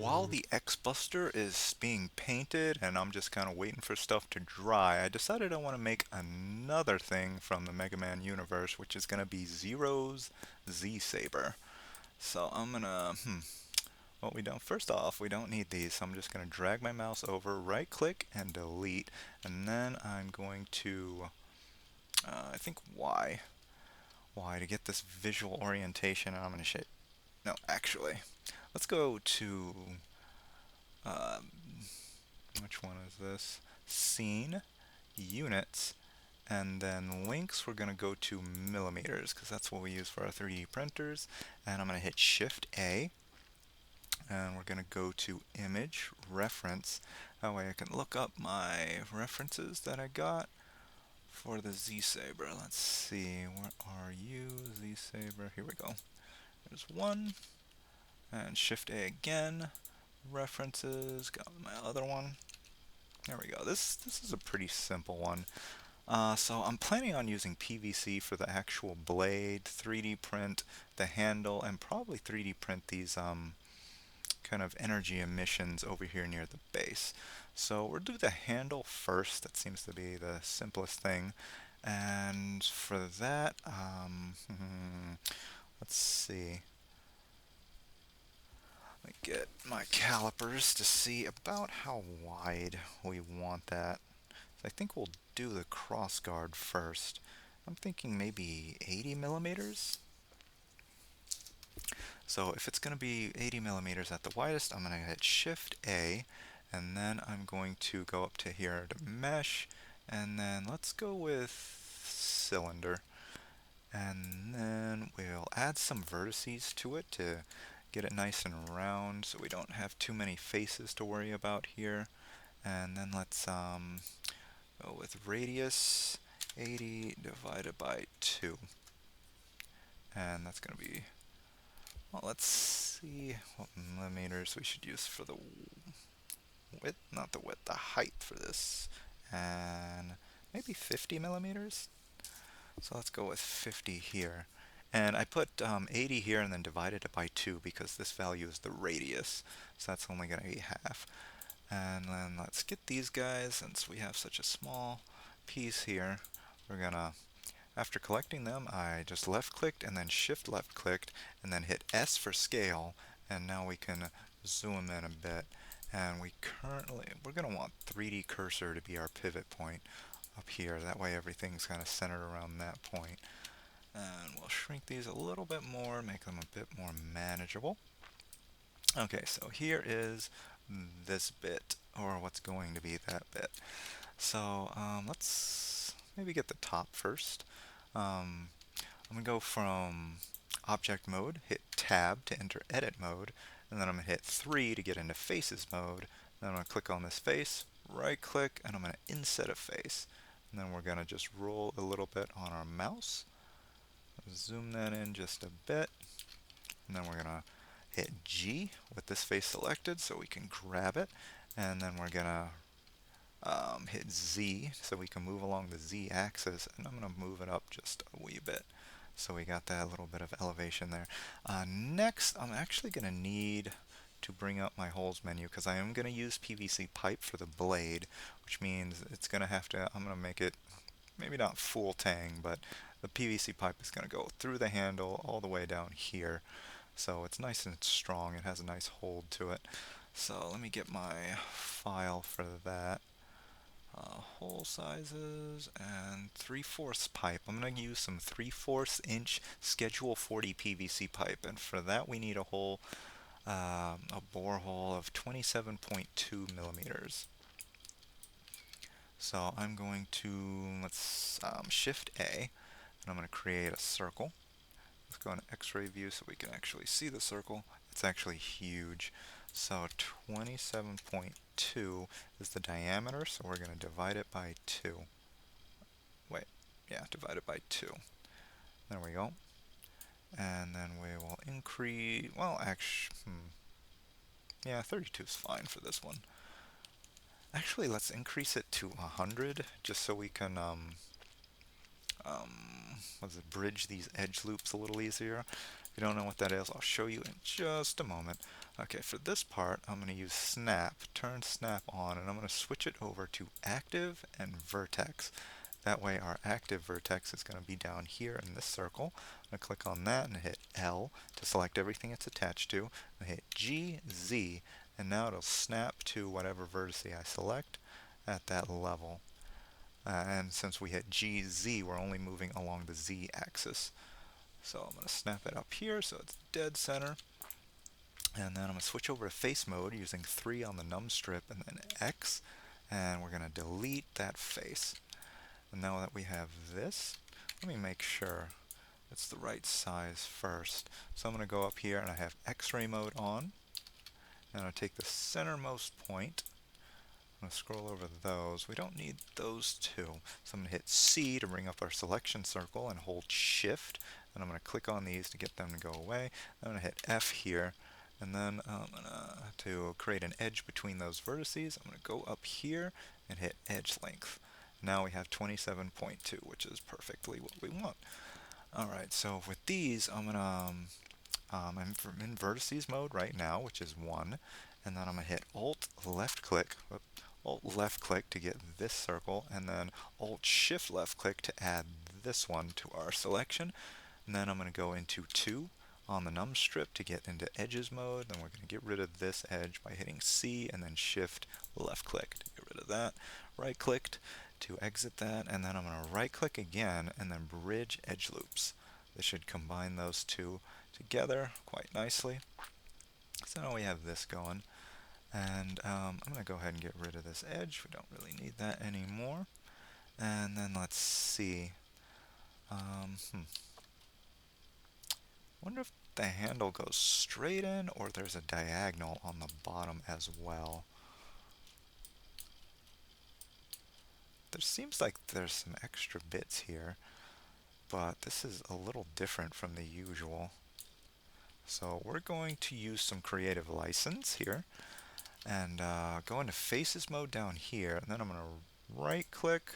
while the X-Buster is being painted and I'm just kind of waiting for stuff to dry, I decided I want to make another thing from the Mega Man universe, which is going to be Zero's Z-Saber. So I'm gonna, what we don't, first off, we don't need these, so I'm just gonna drag my mouse over, right click and delete, and then I'm going to, I think Y to get this visual orientation, and I'm gonna shape, no, actually, let's go to, um, which one is this? Scene, units, and then links we're going to go to millimeters because that's what we use for our 3D printers. And I'm going to hit Shift A and we're going to go to image reference. That way I can look up my references that I got for the Z-Saber. Let's see, where are you? Z-Saber, here we go. There's one, and Shift A again. References, got my other one. There we go. This is a pretty simple one. So I'm planning on using PVC for the actual blade, 3D print the handle, and probably 3D print these kind of energy emissions over here near the base. So we'll do the handle first. That seems to be the simplest thing. And for that, let's see. Let me get my calipers to see about how wide we want that. So I think we'll do the cross guard first. I'm thinking maybe 80 millimeters. So if it's going to be 80 millimeters at the widest, I'm going to hit Shift A, and then I'm going to go up to here to mesh, and then let's go with cylinder. And then we'll add some vertices to it to get it nice and round so we don't have too many faces to worry about here. And then let's go with radius 80 divided by 2. And that's going to be, well, let's see what millimeters we should use for the width, not the width, the height for this. And maybe 50 millimeters. So let's go with 50 here. And I put 80 here and then divided it by 2 because this value is the radius. So that's only going to be half. And then let's get these guys, since we have such a small piece here, we're gonna, after collecting them, I just left clicked and then shift left clicked and then hit S for scale, and now we can zoom in a bit. And we're gonna want 3D cursor to be our pivot point up here. That way everything's kind of centered around that point. And we'll shrink these a little bit more, make them a bit more manageable. Okay, so here is this bit, or what's going to be that bit. So let's maybe get the top first. I'm going to go from object mode, hit tab to enter edit mode, and then I'm going to hit 3 to get into faces mode. Then I'm going to click on this face, right click, and I'm going to inset a face. And then we're going to just roll a little bit on our mouse, zoom that in just a bit, and then we're going to hit G with this face selected so we can grab it, and then we're gonna hit Z so we can move along the Z axis, and I'm gonna move it up just a wee bit so we got that little bit of elevation there. Next, I'm actually gonna need to bring up my holes menu because I am gonna use PVC pipe for the blade, which means it's gonna have to, I'm gonna make it maybe not full tang, but the PVC pipe is gonna go through the handle all the way down here. So it's nice and strong. It has a nice hold to it. So let me get my file for that. Hole sizes and 3/4 pipe. I'm going to use some 3/4 inch Schedule 40 PVC pipe, and for that we need a bore hole of 27.2 millimeters. So I'm going to, let's Shift A, and I'm going to create a circle. Let's go into X-ray view so we can actually see the circle. It's actually huge. So 27.2 is the diameter, so we're going to divide it by 2. Wait, yeah, divide it by 2. There we go. And then we will increase, well, actually, yeah, 32 is fine for this one. Actually, let's increase it to 100, just so we can, bridge these edge loops a little easier. If you don't know what that is, I'll show you in just a moment. Okay, for this part, I'm going to use snap, turn snap on, and I'm going to switch it over to active and vertex. That way our active vertex is going to be down here in this circle. I'm going to click on that and hit L to select everything it's attached to. I hit G, Z, and now it'll snap to whatever vertex I select at that level. And since we hit G, Z, we're only moving along the Z axis. So I'm going to snap it up here so it's dead center. And then I'm going to switch over to face mode using 3 on the num strip and then X. And we're going to delete that face. And now that we have this, let me make sure it's the right size first. So I'm going to go up here and I have X-ray mode on. And I'll take the centermost point. I'm going to scroll over those. We don't need those two. So I'm going to hit C to bring up our selection circle and hold Shift. And I'm going to click on these to get them to go away. I'm going to hit F here. And then to create an edge between those vertices, I'm going to go up here and hit edge length. Now we have 27.2, which is perfectly what we want. Alright, so with these, I'm in vertices mode right now, which is 1. And then I'm going to hit Alt left click, Alt left click to get this circle, and then Alt Shift left click to add this one to our selection. And then I'm going to go into 2 on the num strip to get into edges mode. Then we're going to get rid of this edge by hitting C and then Shift left click to get rid of that. Right clicked to exit that, and then I'm going to right click again and then bridge edge loops. This should combine those two together quite nicely. So now we have this going. And I'm going to go ahead and get rid of this edge. We don't really need that anymore. And then let's see. Wonder if the handle goes straight in or there's a diagonal on the bottom as well. There seems like there's some extra bits here, but this is a little different from the usual. So we're going to use some creative license here and go into faces mode down here, and then I'm going to right click.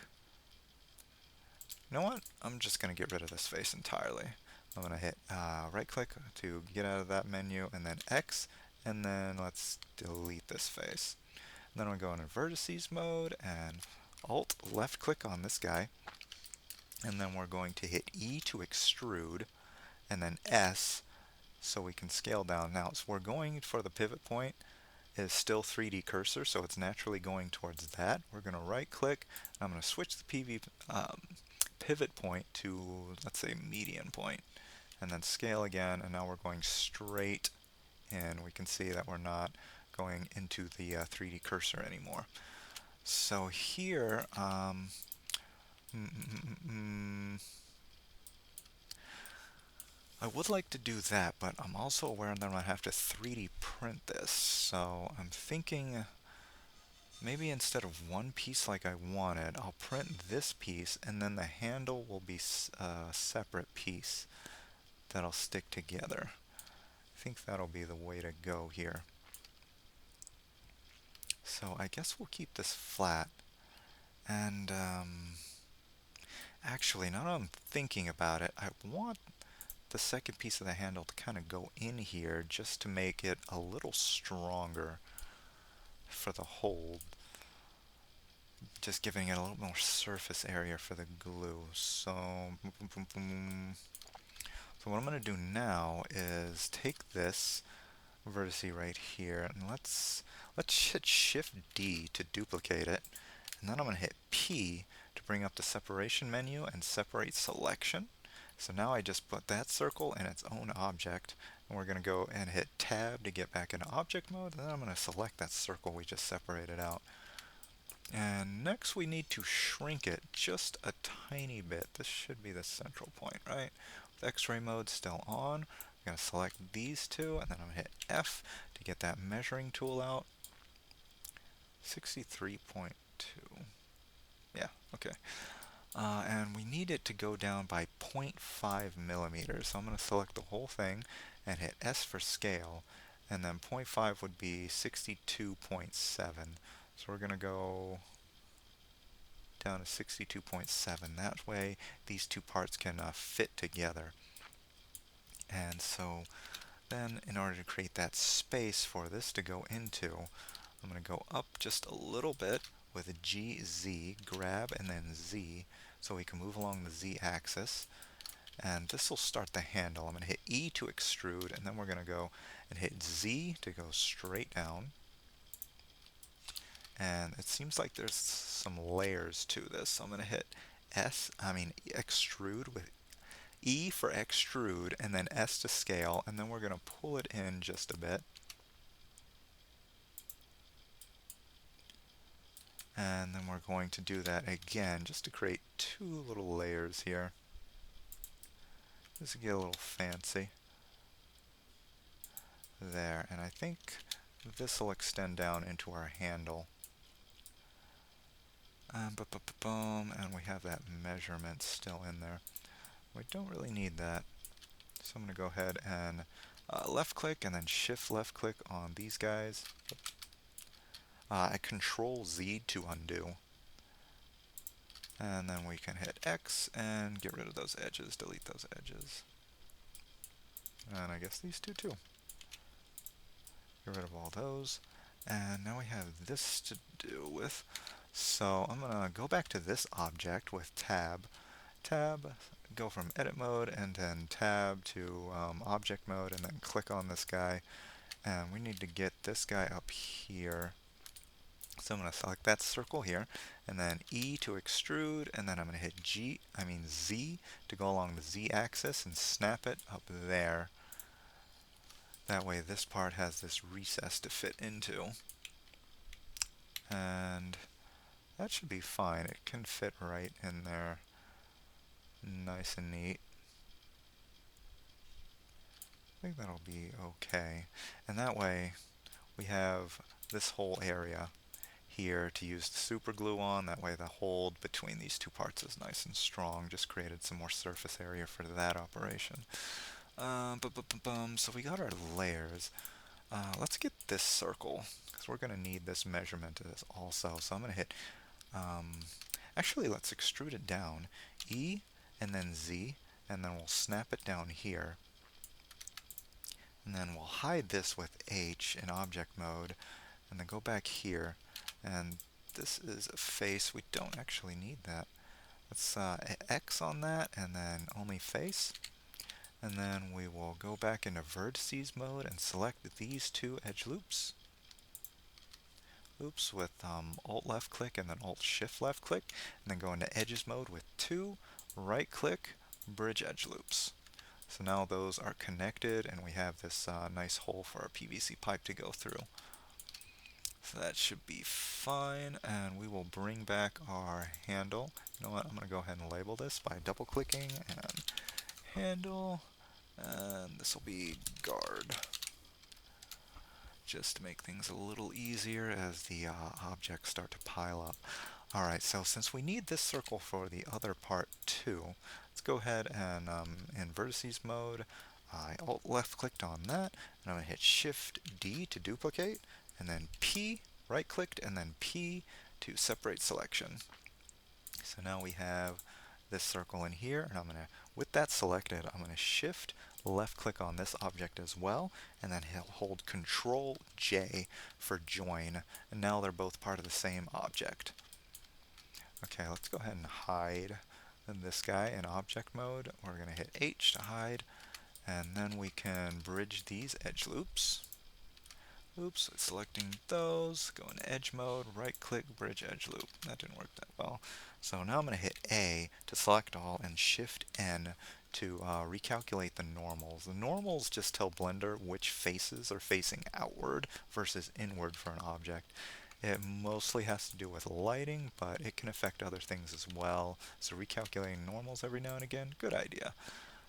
You know what? I'm just going to get rid of this face entirely. I'm going to hit right click to get out of that menu and then X, and then let's delete this face. And then I'm going to go into vertices mode and Alt left click on this guy, and then we're going to hit E to extrude and then S so we can scale down. Now, so we're going for the pivot point is still 3D cursor, so it's naturally going towards that. We're going to right click. I'm going to switch the pivot point to, let's say, median point, and then scale again, and now we're going straight in. We can see that we're not going into the 3D cursor anymore. So here, I would like to do that, but I'm also aware that I'm going to have to 3D print this. So I'm thinking maybe instead of one piece like I wanted, I'll print this piece and then the handle will be a separate piece that'll stick together. I think that'll be the way to go here. So I guess we'll keep this flat. And actually, now that I'm thinking about it, I want the second piece of the handle to kind of go in here just to make it a little stronger for the hold. Just giving it a little more surface area for the glue. So what I'm going to do now is take this vertice right here and let's hit Shift D to duplicate it, and then I'm going to hit P to bring up the separation menu and separate selection. So now I just put that circle in its own object, and we're going to go and hit Tab to get back into object mode, and then I'm going to select that circle we just separated out. And next we need to shrink it just a tiny bit. This should be the central point, right? With X-ray mode still on, I'm going to select these two, and then I'm going to hit F to get that measuring tool out. 63.2. Yeah, okay. And we need it to go down by 0.5 millimeters. So I'm going to select the whole thing and hit S for scale, and then 0.5 would be 62.7. So we're going to go down to 62.7. That way these two parts can fit together. And so Then in order to create that space for this to go into, I'm going to go up just a little bit with a GZ, grab and then Z, so we can move along the Z axis. And this will start the handle. I'm going to hit E to extrude, and then we're going to go and hit Z to go straight down. And it seems like there's some layers to this. So I'm going to hit extrude with E for extrude, and then S to scale, and then we're going to pull it in just a bit. And then we're going to do that again just to create two little layers here. Just to get a little fancy. There, and I think this will extend down into our handle. Boom, and we have that measurement still in there. We don't really need that. So I'm going to go ahead and left click and then shift left click on these guys. I control Z to undo. And then we can hit X and get rid of those edges, delete those edges. And I guess these two too. Get rid of all those. And now we have this to do with. So I'm going to go back to this object with tab. Tab, go from edit mode and then tab to object mode and then click on this guy. And we need to get this guy up here. So I'm going to select that circle here and then E to extrude, and then I'm going to hit Z to go along the Z axis and snap it up there. That way this part has this recess to fit into. And that should be fine. It can fit right in there. Nice and neat. I think that'll be okay. And that way we have this whole area here to use the super glue on. That way the hold between these two parts is nice and strong. Just created some more surface area for that operation. So we got our layers. Let's get this circle, because we're going to need this measurement of this also. So I'm going to hit, actually let's extrude it down. E and then Z, and then we'll snap it down here. And then we'll hide this with H in object mode, and then go back here. And this is a face. We don't actually need that. Let's X on that, and then only face. And then we will go back into vertices mode and select these two edge loops. Oops, with Alt left click and then Alt shift left click, and then go into edges mode with two, right click, bridge edge loops. So now those are connected, and we have this nice hole for our PVC pipe to go through. So that should be fine, and we will bring back our handle. You know what, I'm going to go ahead and label this by double clicking and handle, and this will be guard, just to make things a little easier as the objects start to pile up. Alright, so since we need this circle for the other part too, let's go ahead and in vertices mode, I Alt left clicked on that, and I'm going to hit Shift D to duplicate, and then P, right clicked, and then P to separate selection. So now we have this circle in here, and I'm going to, with that selected, I'm going to Shift left click on this object as well, and then hold Control J for join, and now they're both part of the same object. Okay, let's go ahead and hide this guy in object mode. We're going to hit H to hide, and then we can bridge these edge loops. Oops, selecting those, go into edge mode, right click, bridge edge loop. That didn't work that well. So now I'm going to hit A to select all and Shift N to recalculate the normals. The normals just tell Blender which faces are facing outward versus inward for an object. It mostly has to do with lighting, but it can affect other things as well. So recalculating normals every now and again, good idea.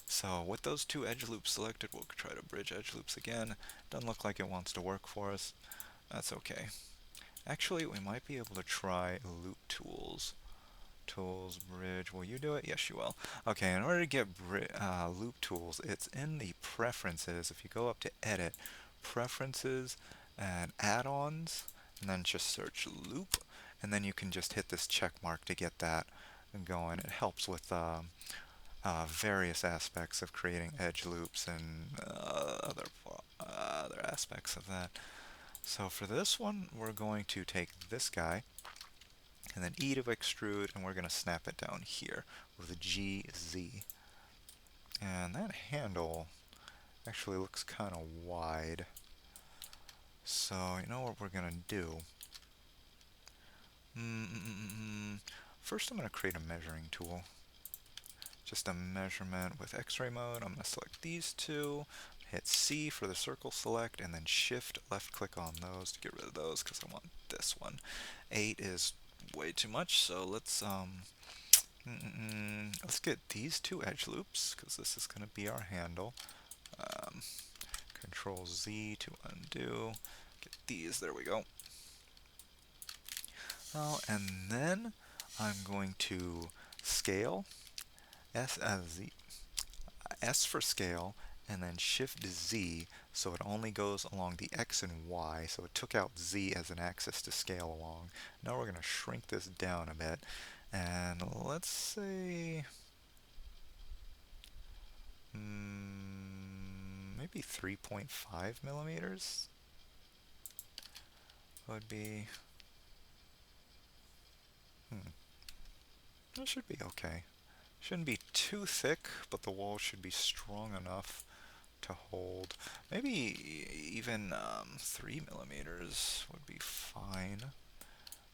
So with those two edge loops selected, we'll try to bridge edge loops again. Doesn't look like it wants to work for us. That's okay. Actually, we might be able to try loop tools. Tools, bridge, will you do it? Yes, you will. Okay, in order to get loop tools, it's in the preferences. If you go up to edit, preferences, and add-ons, and then just search loop, and then you can just hit this check mark to get that going. It helps with various aspects of creating edge loops and other aspects of that. So for this one, we're going to take this guy and then E to extrude, and we're going to snap it down here with a GZ. And that handle actually looks kind of wide. So you know what we're going to do? First, I'm going to create a measuring tool. Just a measurement with X-ray mode. I'm going to select these two, hit C for the circle select, and then Shift left click on those to get rid of those because I want this one. 8 is way too much, so let's get these two edge loops because this is going to be our handle. Control Z to undo. Get these, there we go. Oh, and then I'm going to scale S for scale, and then Shift Z so it only goes along the X and Y, so it took out Z as an axis to scale along. Now we're going to shrink this down a bit, and let's say maybe 3.5 millimeters would be, that should be okay. Shouldn't be too thick, but the wall should be strong enough to hold. Maybe even 3 millimeters would be fine.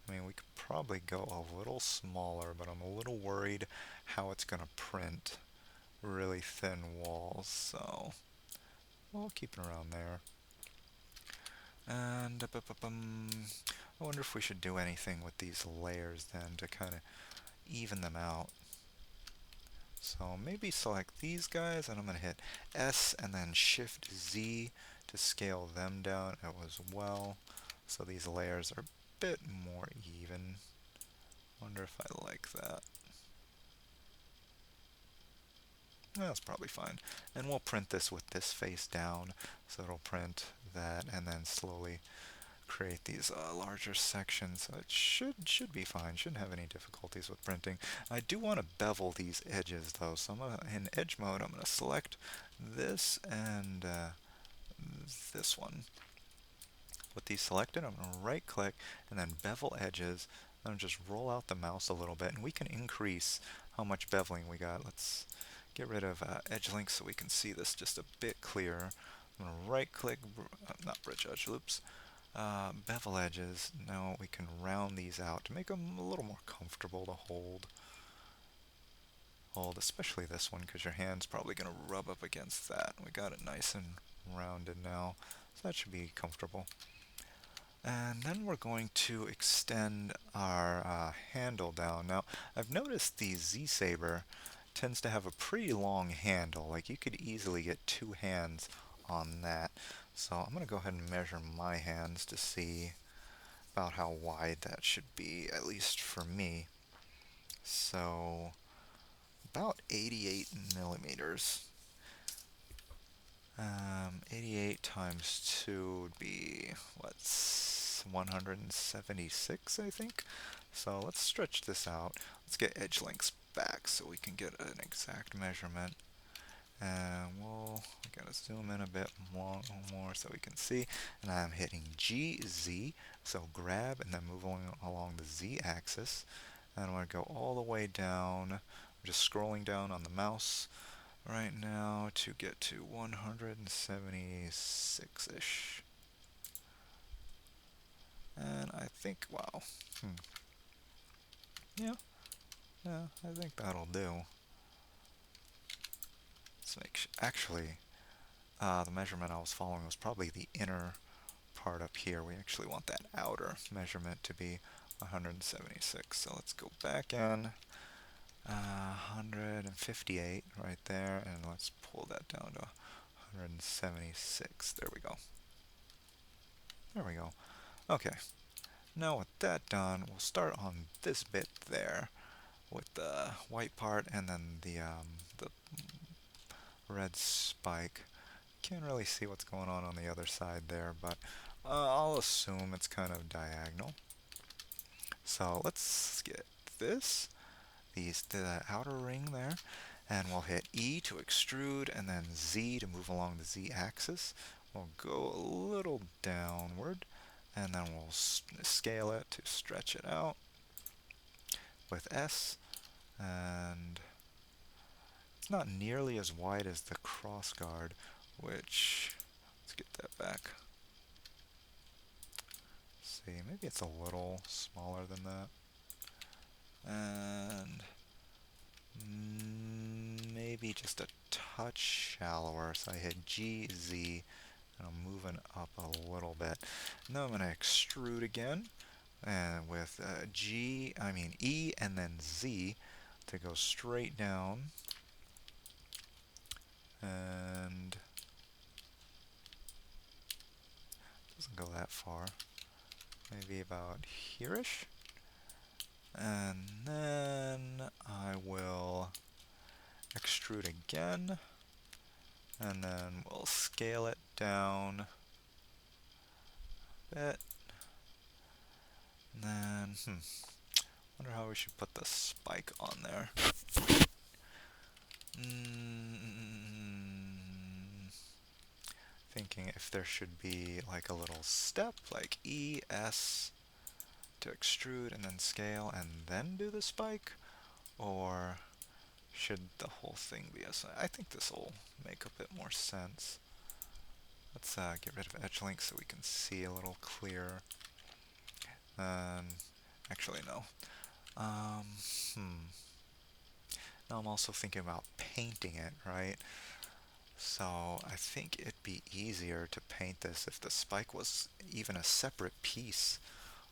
I mean, we could probably go a little smaller, but I'm a little worried how it's going to print really thin walls, so we'll keep it around there. And I wonder if we should do anything with these layers then to kind of even them out. So maybe select these guys, and I'm going to hit S and then Shift Z to scale them down as well. So these layers are a bit more even. Wonder if I like that. That's probably fine. And we'll print this with this face down, so it'll print that and then slowly create these larger sections. So it should be fine. Shouldn't have any difficulties with printing. I do want to bevel these edges though, so in edge mode I'm going to select this and this one. With these selected, I'm going to right click and then bevel edges, and just roll out the mouse a little bit, and we can increase how much beveling we got. Let's get rid of edge links so we can see this just a bit clearer. I'm going to right click, not bridge edge loops, bevel edges. Now we can round these out to make them a little more comfortable to hold, especially this one because your hand's probably going to rub up against that. We got it nice and rounded now, so that should be comfortable. And then we're going to extend our handle down. Now, I've noticed the Z-Saber tends to have a pretty long handle. Like, you could easily get 2 hands on that. So I'm going to go ahead and measure my hands to see about how wide that should be, at least for me. So, about 88 millimeters. 88 times 2 would be, what, 176, I think? So let's stretch this out. Let's get edge lengths back so we can get an exact measurement. And we gotta zoom in a bit more so we can see. And I'm hitting GZ, so grab and then move along the Z axis. And I'm gonna go all the way down. I'm just scrolling down on the mouse right now to get to 176-ish. And I think, wow, yeah, I think that'll do. Let's make actually, the measurement I was following was probably the inner part up here. We actually want that outer measurement to be 176. So let's go back in. 158 right there, and let's pull that down to 176. There we go. There we go. Okay. Now with that done, we'll start on this bit there with the white part and then the red spike. Can't really see what's going on the other side there, but I'll assume it's kind of diagonal. So let's get this, the outer ring there, And we'll hit E to extrude, and then Z to move along the Z axis. We'll go a little downward, and then we'll scale it to stretch it out with S. And it's not nearly as wide as the cross guard, which, let's get that back. Let's see, maybe it's a little smaller than that. And maybe just a touch shallower. So I hit G, Z, and I'm moving up a little bit. Now I'm going to extrude again, and with E and then Z to go straight down. And doesn't go that far. Maybe about here-ish. And then I will extrude again, and then we'll scale it down a bit. And then, wonder how we should put the spike on there. Thinking if there should be like a little step, like E, S to extrude and then scale and then do the spike, or should the whole thing be I think this will make a bit more sense. Let's get rid of edge link so we can see a little clearer. Actually, no. Now I'm also thinking about painting it, right? So I think it'd be easier to paint this if the spike was even a separate piece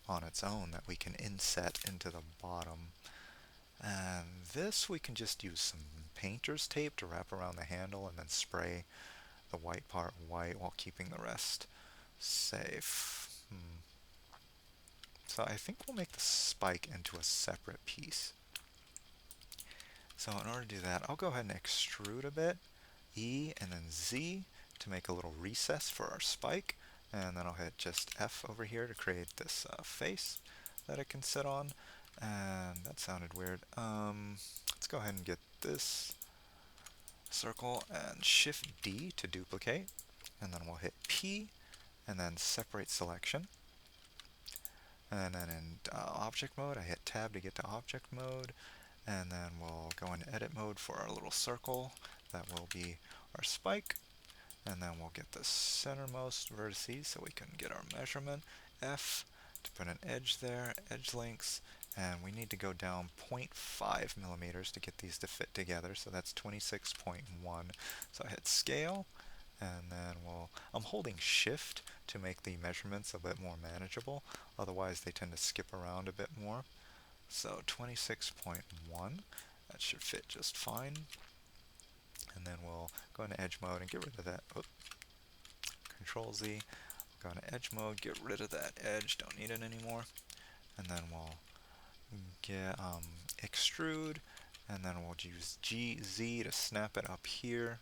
on its own that we can inset into the bottom. And this we can just use some painter's tape to wrap around the handle and then spray the white part white while keeping the rest safe. So I think we'll make the spike into a separate piece. So in order to do that, I'll go ahead and extrude a bit, E and then Z to make a little recess for our spike, and then I'll hit just F over here to create this face that it can sit on. And that sounded weird. Let's go ahead and get this circle and Shift D to duplicate, and then we'll hit P and then separate selection. And then in object mode, I hit tab to get to object mode, and then we'll go into edit mode for our little circle. That will be our spike, and then we'll get the centermost vertices so we can get our measurement. F to put an edge there, edge lengths, and we need to go down 0.5 millimeters to get these to fit together, so that's 26.1. So I hit scale, and then I'm holding shift to make the measurements a bit more manageable, otherwise they tend to skip around a bit more. So 26.1, that should fit just fine. And then we'll go into edge mode and get rid of that. Control Z, go into edge mode, get rid of that edge, don't need it anymore. And then we'll get extrude, and then we'll use GZ to snap it up here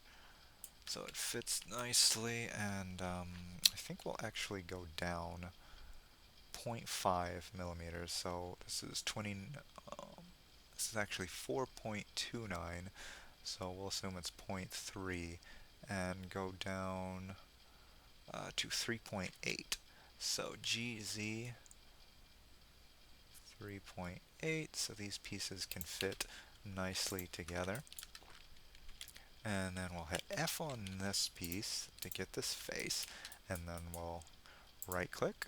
so it fits nicely. And I think we'll actually go down 0.5 millimeters. So this is this is actually 4.29. So we'll assume it's 0.3 and go down to 3.8. So GZ 3.8, so these pieces can fit nicely together. And then we'll hit F on this piece to get this face, and then we'll right click,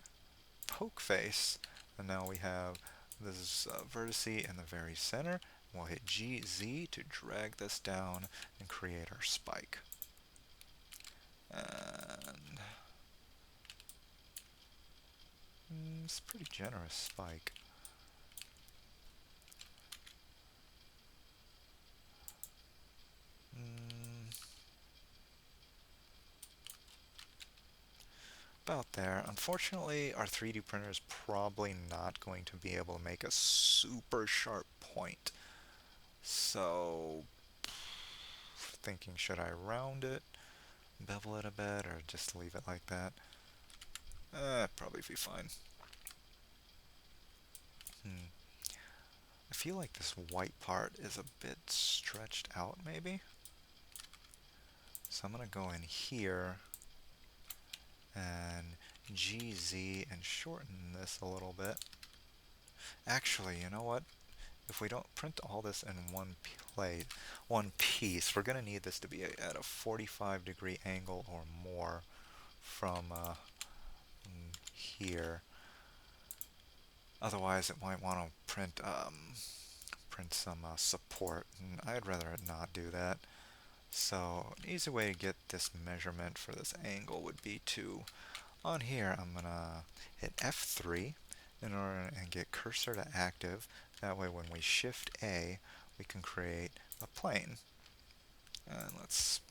poke face, and now we have this vertice in the very center. We'll hit GZ to drag this down and create our spike. And it's a pretty generous spike. About there. Unfortunately, our 3D printer is probably not going to be able to make a super sharp point. So, thinking, should I round it, bevel it a bit, or just leave it like that? Probably be fine. I feel like this white part is a bit stretched out maybe. So I'm going to go in here and GZ and shorten this a little bit. Actually, you know what? If we don't print all this in one piece, we're going to need this to be at a 45-degree angle or more from here. Otherwise, it might want to print some support, and I'd rather it not do that. So an easy way to get this measurement for this angle would be to, on here, I'm going to hit F3 in order and get cursor to active. That way when we shift A, we can create a plane. And let's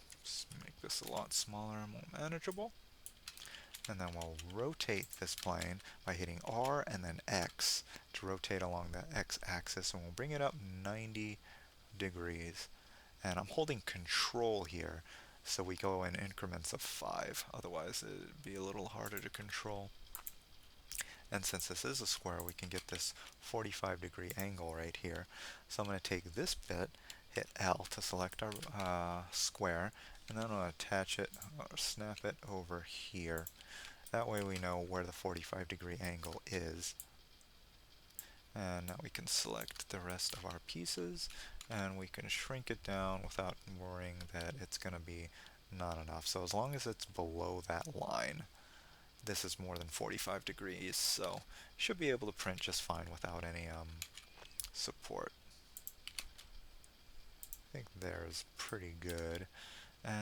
make this a lot smaller and more manageable. And then we'll rotate this plane by hitting R and then X to rotate along the X axis, and we'll bring it up 90 degrees. And I'm holding control here, so we go in increments of 5, otherwise it'd be a little harder to control. And since this is a square, we can get this 45-degree angle right here. So I'm going to take this bit, hit L to select our square, and then I'm going to attach it, or snap it over here. That way we know where the 45-degree angle is. And now we can select the rest of our pieces, and we can shrink it down without worrying that it's going to be not enough. So as long as it's below that line, this is more than 45 degrees, so should be able to print just fine without any support. I think there's pretty good. And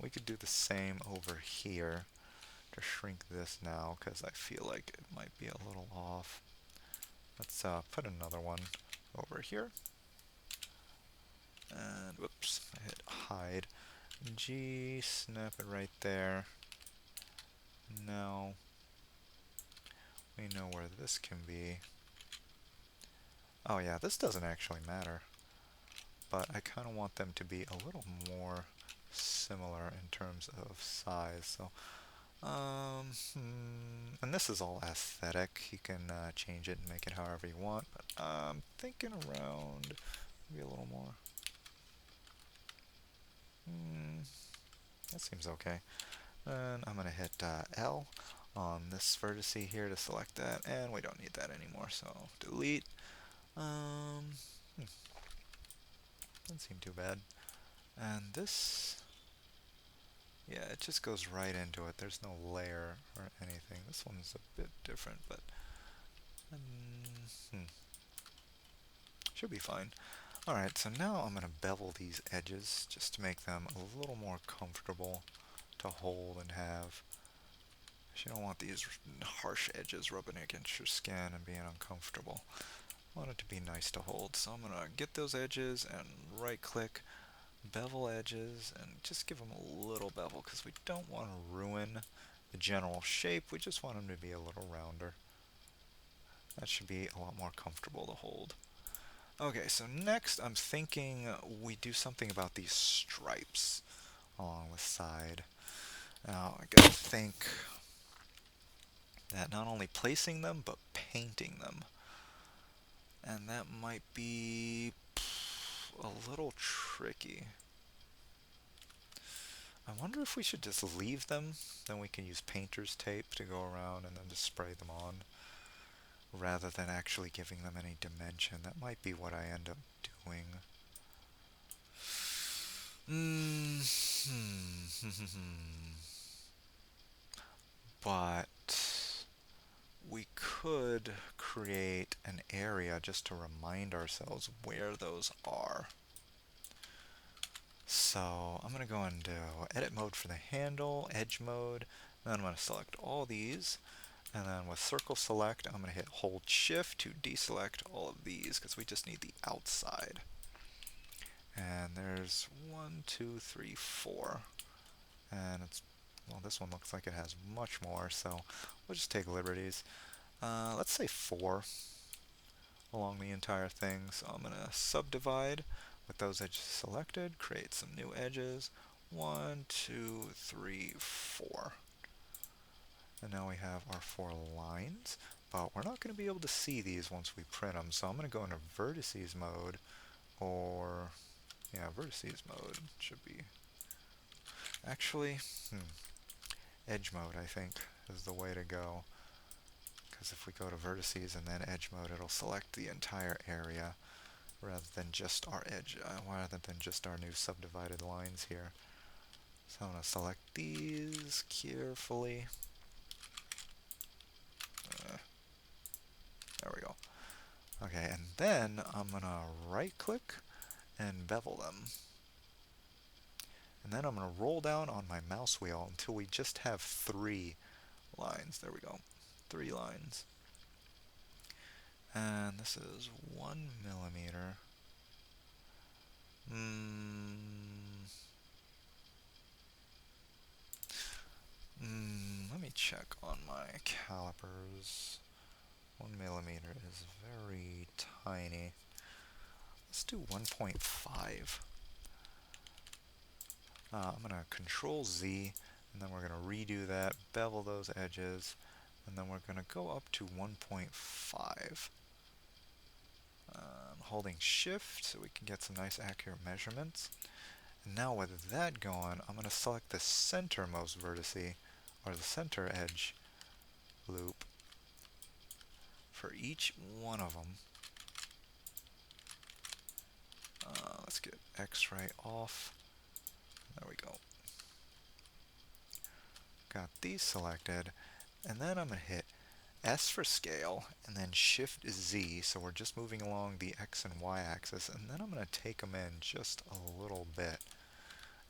we could do the same over here to shrink this now, because I feel like it might be a little off. Let's put another one over here. And whoops, I hit hide. G, snap it right there. Now we know where this can be. Oh yeah, this doesn't actually matter, but I kind of want them to be a little more similar in terms of size. So, and this is all aesthetic. You can change it and make it however you want, but I'm thinking around maybe a little more. That seems okay. And I'm going to hit L on this vertex here to select that, and we don't need that anymore, so delete. Doesn't seem too bad. And this, yeah, it just goes right into it. There's no layer or anything. This one's a bit different, but should be fine. Alright, so now I'm going to bevel these edges just to make them a little more comfortable to hold and have. You don't want these harsh edges rubbing against your skin and being uncomfortable. I want it to be nice to hold, so I'm going to get those edges and right click, bevel edges, and just give them a little bevel because we don't want to ruin the general shape. We just want them to be a little rounder. That should be a lot more comfortable to hold. Okay, so next I'm thinking we do something about these stripes along the side. Now I gotta think that not only placing them, but painting them. And that might be a little tricky. I wonder if we should just leave them, then we can use painter's tape to go around and then just spray them on, rather than actually giving them any dimension. That might be what I end up doing. But we could create an area just to remind ourselves where those are. So I'm going to go into edit mode for the handle, edge mode, then I'm going to select all these, and then with circle select I'm going to hit hold shift to deselect all of these because we just need the outside. And there's 1, 2, 3, 4, and it's, well, this one looks like it has much more, so we'll just take liberties. Let's say 4 along the entire thing. So I'm going to subdivide with those edges selected, create some new edges. 1, 2, 3, 4. And now we have our 4 lines, but we're not going to be able to see these once we print them. So I'm going to go into vertices mode, or yeah, vertices mode should be actually edge mode, I think, is the way to go. Because if we go to vertices and then edge mode, it'll select the entire area rather than just our edge, rather than just our new subdivided lines here. So I'm going to select these carefully. There we go. Okay, and then I'm going to right click and bevel them. And then I'm going to roll down on my mouse wheel until we just have 3 lines. There we go. 3 lines. And this is 1 millimeter. Let me check on my calipers. 1 millimeter is very tiny. Let's do 1.5. I'm going to Control Z, and then we're going to redo that, bevel those edges, and then we're going to go up to 1.5. Holding Shift so we can get some nice accurate measurements. And now with that going, I'm going to select the centermost vertice, or the center edge loop for each one of them. Let's get X-ray off. There we go. Got these selected, and then I'm going to hit S for scale, and then Shift Z, so we're just moving along the X and Y axis, and then I'm going to take them in just a little bit.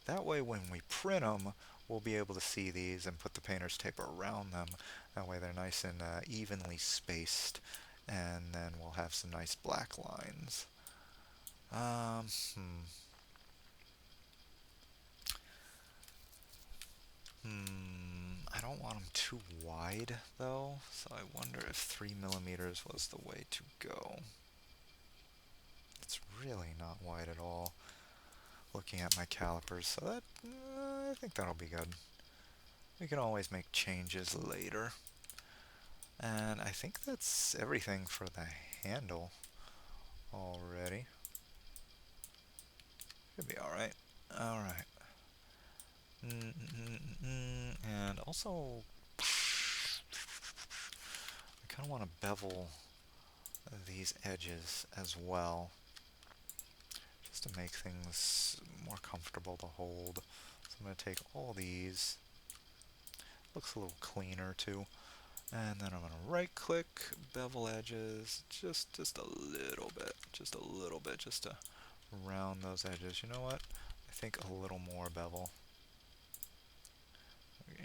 That way when we print them, we'll be able to see these and put the painter's tape around them. That way they're nice and evenly spaced, and then we'll have some nice black lines. I don't want them too wide though, so I wonder if 3 millimeters was the way to go. It's really not wide at all, looking at my calipers, so that I think that'll be good. We can always make changes later. And I think that's everything for the handle already. Should be alright. Alright. And also, I kind of want to bevel these edges as well, just to make things more comfortable to hold. So I'm going to take all these. Looks a little cleaner too. And then I'm going to right click, bevel edges, just a little bit, just to round those edges. You know what? I think a little more bevel.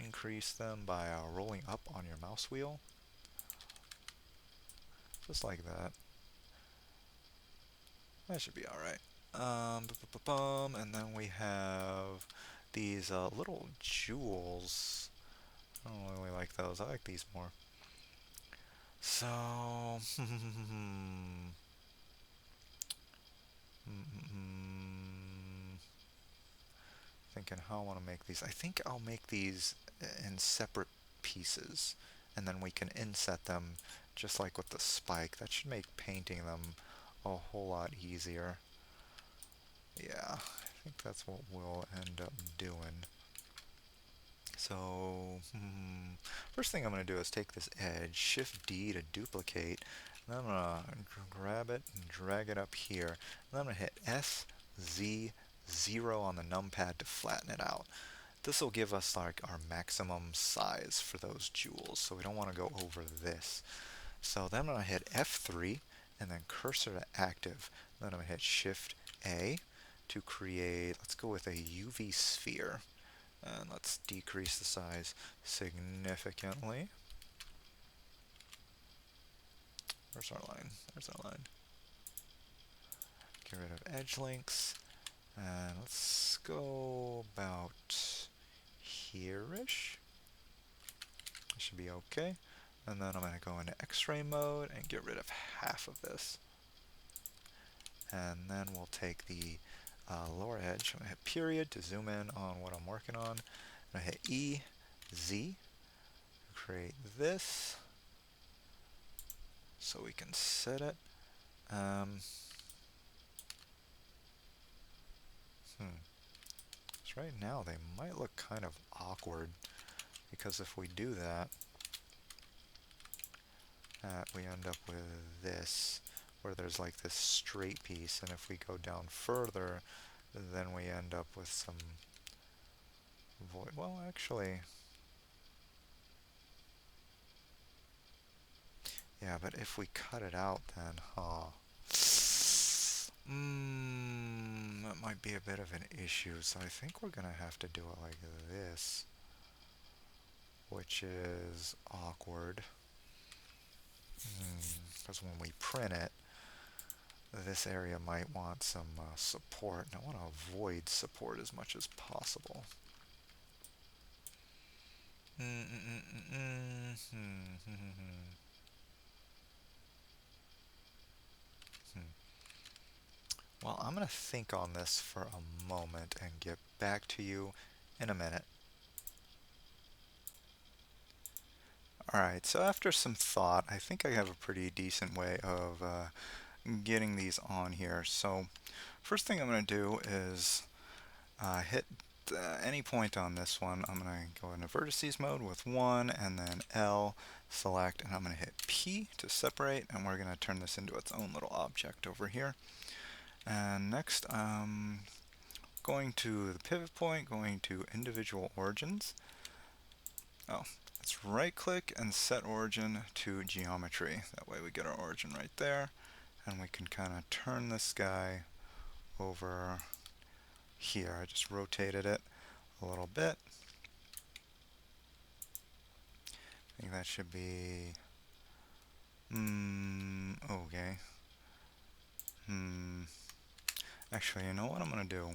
Increase them by rolling up on your mouse wheel. Just like that. That should be alright. And then we have these little jewels. I don't really like those. I like these more. So, thinking how I want to make these. I think I'll make these in separate pieces, and then we can inset them just like with the spike. That should make painting them a whole lot easier. Yeah, I think that's what we'll end up doing. So, first thing I'm going to do is take this edge, Shift D to duplicate, and then I'm going to grab it and drag it up here. And then I'm going to hit S, Z, 0 on the numpad to flatten it out. This will give us like our maximum size for those jewels, so we don't want to go over this. So then I'm going to hit F3 and then cursor to active. Then I'm going to hit Shift A to create, let's go with a UV sphere. And let's decrease the size significantly. Where's our line? There's our line. Get rid of edge links. And let's go about here-ish. That should be okay. And then I'm going to go into X-ray mode and get rid of half of this. And then we'll take the lower edge. I'm going to hit period to zoom in on what I'm working on. And I hit E, Z, create this so we can set it. So right now they might look kind of awkward because if we do that, we end up with this where there's like this straight piece, and if we go down further, then we end up with some void. Well, actually, yeah, but if we cut it out, then, that might be a bit of an issue. So I think we're gonna have to do it like this, which is awkward. Because when we print it, this area might want some support, and I want to avoid support as much as possible. Well, I'm going to think on this for a moment and get back to you in a minute. Alright, so after some thought, I think I have a pretty decent way of getting these on here. So first thing I'm going to do is hit any point on this one. I'm going to go into vertices mode with 1 and then L, select, and I'm going to hit P to separate, and we're going to turn this into its own little object over here. And next I'm going to the pivot point, going to individual origins. Oh, let's right click and set origin to geometry. That way we get our origin right there, and we can kind of turn this guy over here. I just rotated it a little bit. I think that should be okay. Actually, you know what I'm going to do?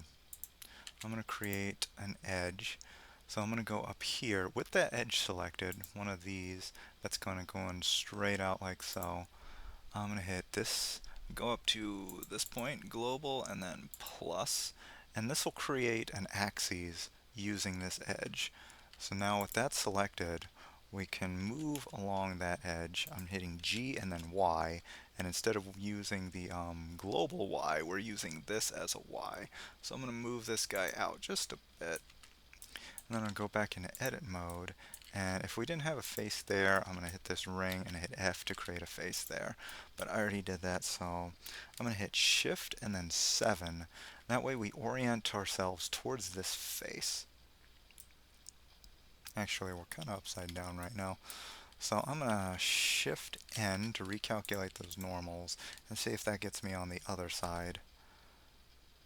I'm going to create an edge. So I'm going to go up here with that edge selected, one of these that's going to go in straight out like so. I'm going to hit this, go up to this point, global, and then plus, and this will create an axis using this edge. So now with that selected, we can move along that edge. I'm hitting G and then Y, and instead of using the global Y, we're using this as a Y. So I'm going to move this guy out just a bit, and then I'll go back into edit mode, and if we didn't have a face there, I'm going to hit this ring and hit F to create a face there. But I already did that, so I'm going to hit Shift and then 7. That way we orient ourselves towards this face. Actually, we're kind of upside down right now. So I'm going to Shift N to recalculate those normals and see if that gets me on the other side.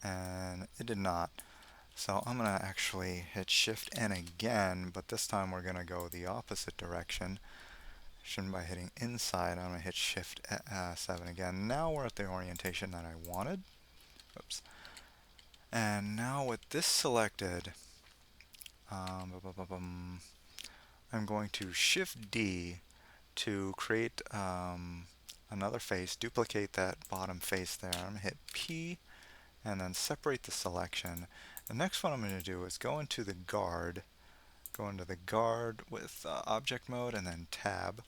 And it did not. So I'm going to actually hit Shift N again, but this time we're going to go the opposite direction. By hitting inside, I'm going to hit Shift 7 again. Now we're at the orientation that I wanted. Oops. And now with this selected, I'm going to Shift D to create another face, duplicate that bottom face there. I'm going to hit P and then separate the selection. The next one I'm going to do is go into the guard, with object mode and then tab,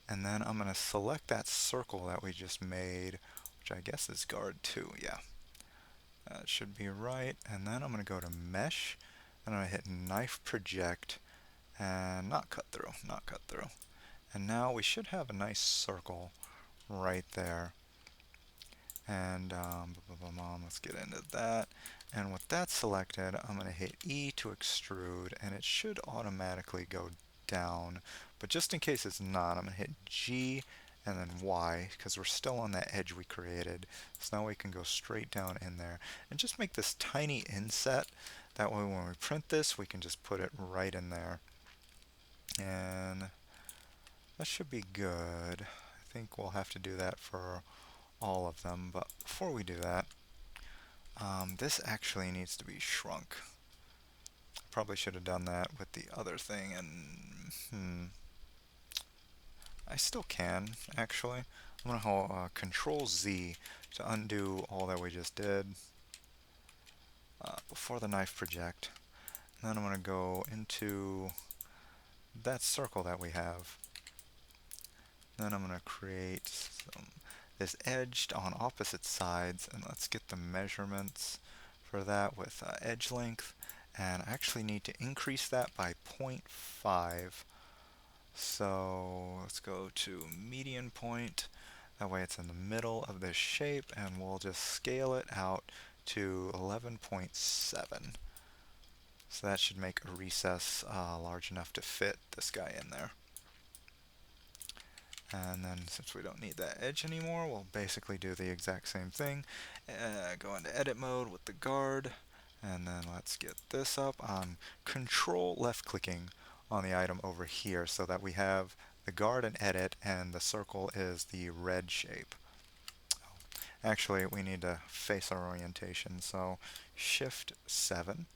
and then I'm going to select that circle that we just made, which I guess is guard 2, yeah. That should be right, and then I'm going to go to mesh, and I'm going to hit knife project, and not cut through. And now we should have a nice circle right there. And let's get into that. And with that selected, I'm going to hit E to extrude, and it should automatically go down. But just in case it's not, I'm going to hit G and then Y, because we're still on that edge we created. So now we can go straight down in there and just make this tiny inset. That way when we print this, we can just put it right in there. And that should be good. I think we'll have to do that for all of them, but before we do that, this actually needs to be shrunk. Probably should have done that with the other thing, and I still can, actually. I'm going to hold Control Z to undo all that we just did before the knife project. And then I'm going to go into that circle that we have. Then I'm going to create this edge on opposite sides, and let's get the measurements for that with edge length. And I actually need to increase that by 0.5. So let's go to median point. That way it's in the middle of this shape, and we'll just scale it out to 11.7. So that should make a recess large enough to fit this guy in there. And then since we don't need that edge anymore, we'll basically do the exact same thing. Go into edit mode with the guard, and then let's get this up. Control left clicking on the item over here so that we have the guard and edit, and the circle is the red shape. Actually, we need to face our orientation, so Shift 7.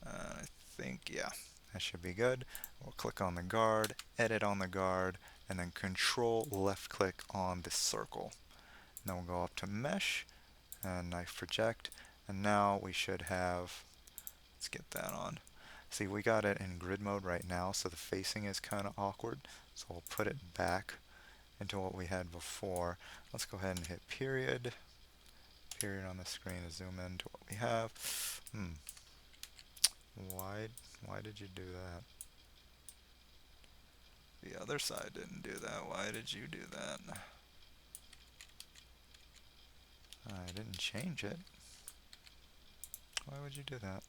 I think, yeah, that should be good. We'll click on the guard, edit on the guard, and then Control left click on the circle. Then we'll go up to Mesh and Knife Project, and now we should have, let's get that on. See, we got it in grid mode right now, so the facing is kind of awkward, so we'll put it back into what we had before. Let's go ahead and hit period on the screen to zoom in to what we have. Why did you do that? The other side didn't do that. Why did you do that? I didn't change it. Why would you do that?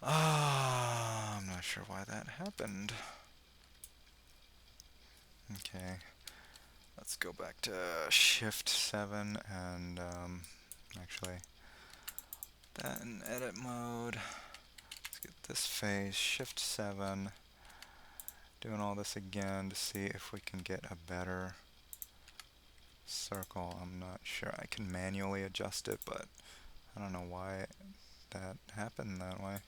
I'm not sure why that happened. Okay, let's go back to Shift 7 and actually that in edit mode. Let's get this face, Shift 7, doing all this again to see if we can get a better circle. I'm not sure. I can manually adjust it, but I don't know why that happened that way.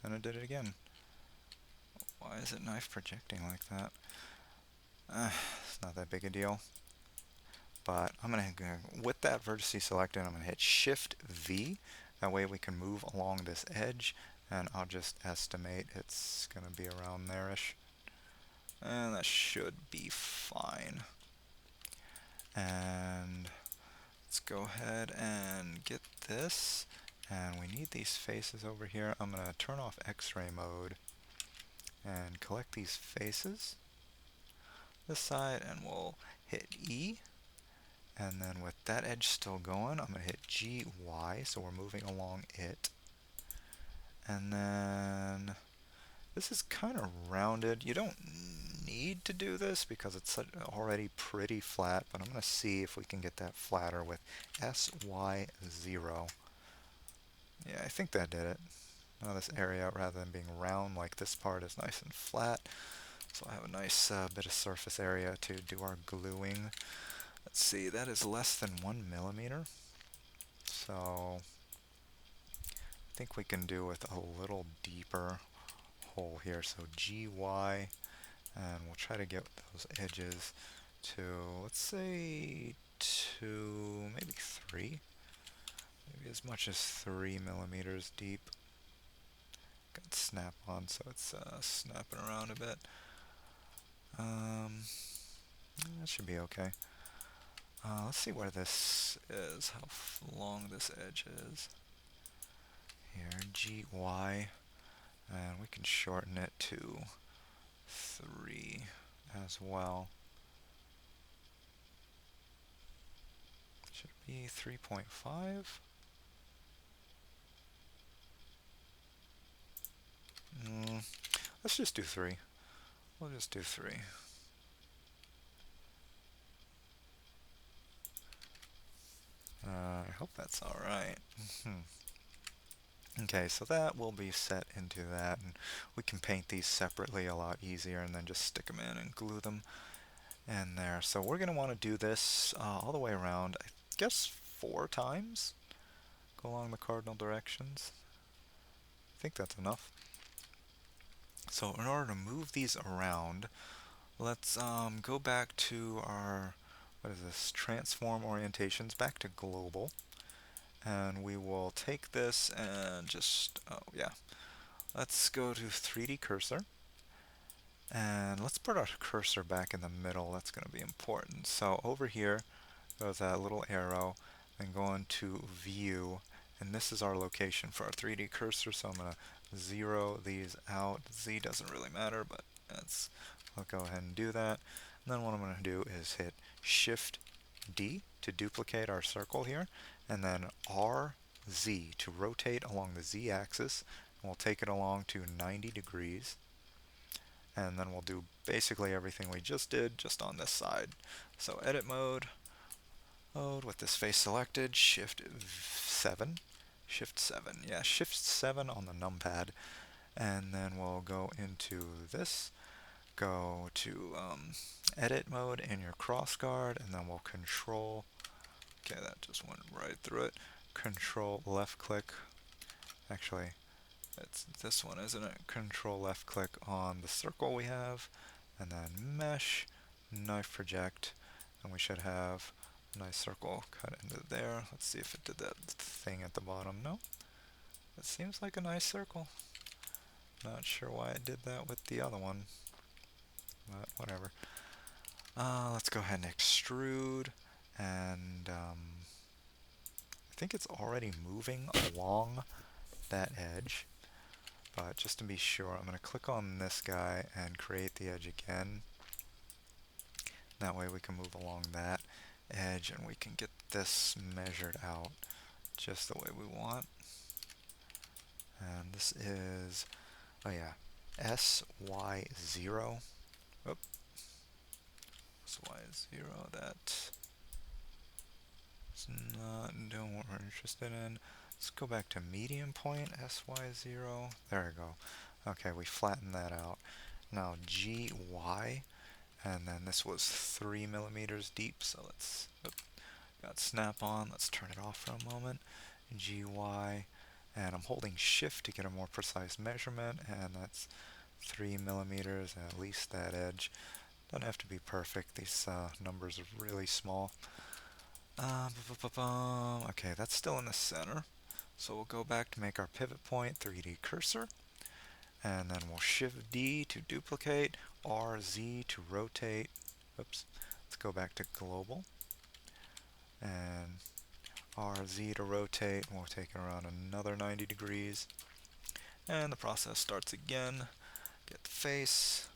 And it did it again. Why is it knife projecting like that? It's not that big a deal. But I'm going to, with that vertex selected, I'm going to hit Shift V. That way we can move along this edge, and I'll just estimate it's going to be around there-ish. And that should be fine. And let's go ahead and get this. And we need these faces over here. I'm going to turn off X-ray mode and collect these faces. This side, and we'll hit E. And then with that edge still going, I'm going to hit GY, so we're moving along it. And then this is kind of rounded. You don't need to do this because it's already pretty flat, but I'm going to see if we can get that flatter with SY0. Yeah, I think that did it. Now this area, rather than being round like this part, is nice and flat. So I have a nice bit of surface area to do our gluing. Let's see, that is less than 1 millimeter. So I think we can do with a little deeper hole here. So GY, and we'll try to get those edges to, let's say, 2, maybe 3. Maybe as much as 3 millimeters deep. Got snap on, so it's snapping around a bit. That should be okay. Let's see where this is, how long this edge is. Here, GY, and we can shorten it to 3 as well. Should be 3.5. Let's just do 3. We'll just do 3. I hope that's alright. Okay, so that will be set into that, and we can paint these separately a lot easier and then just stick them in and glue them in there. So we're going to want to do this all the way around, I guess 4 times. Go along the cardinal directions. I think that's enough. So in order to move these around, let's go back to our, what is this, transform orientations, back to global. And we will take this and just, oh yeah, let's go to 3D cursor. And let's put our cursor back in the middle. That's going to be important. So over here goes that little arrow, and go into view. And this is our location for our 3D cursor. So I'm going to zero these out. Z doesn't really matter, but I'll go ahead and do that. And then what I'm going to do is hit Shift D to duplicate our circle here, and then RZ to rotate along the Z axis. And we'll take it along to 90 degrees. And then we'll do basically everything we just did, just on this side. So edit mode with this face selected, Shift 7, yeah, Shift 7 on the numpad, and then we'll go into this, go to edit mode in your cross guard, and then we'll control, okay, that just went right through it, control left click, actually, it's this one, isn't it? Control left click on the circle we have, and then mesh, knife project, and we should have a nice circle cut into there. Let's see if it did that thing at the bottom. No, it seems like a nice circle. Not sure why it did that with the other one, but whatever. Let's go ahead and extrude, and I think it's already moving along that edge. But just to be sure, I'm going to click on this guy and create the edge again. That way we can move along that edge and we can get this measured out just the way we want. And this is, oh yeah, SY0. Oop. SY0, that's not doing what we're interested in. Let's go back to medium point, SY0. There we go. Okay, we flattened that out. Now GY, and then this was 3 millimeters deep, so let's, got snap on, let's turn it off for a moment. GY, and I'm holding shift to get a more precise measurement, and that's 3 millimeters, and at least that edge. Doesn't have to be perfect, these numbers are really small. Okay, that's still in the center. So we'll go back to make our pivot point 3D cursor. And then we'll Shift D to duplicate, RZ to rotate. Oops. Let's go back to global. And RZ to rotate. We'll take it around another 90 degrees. And the process starts again. Get the face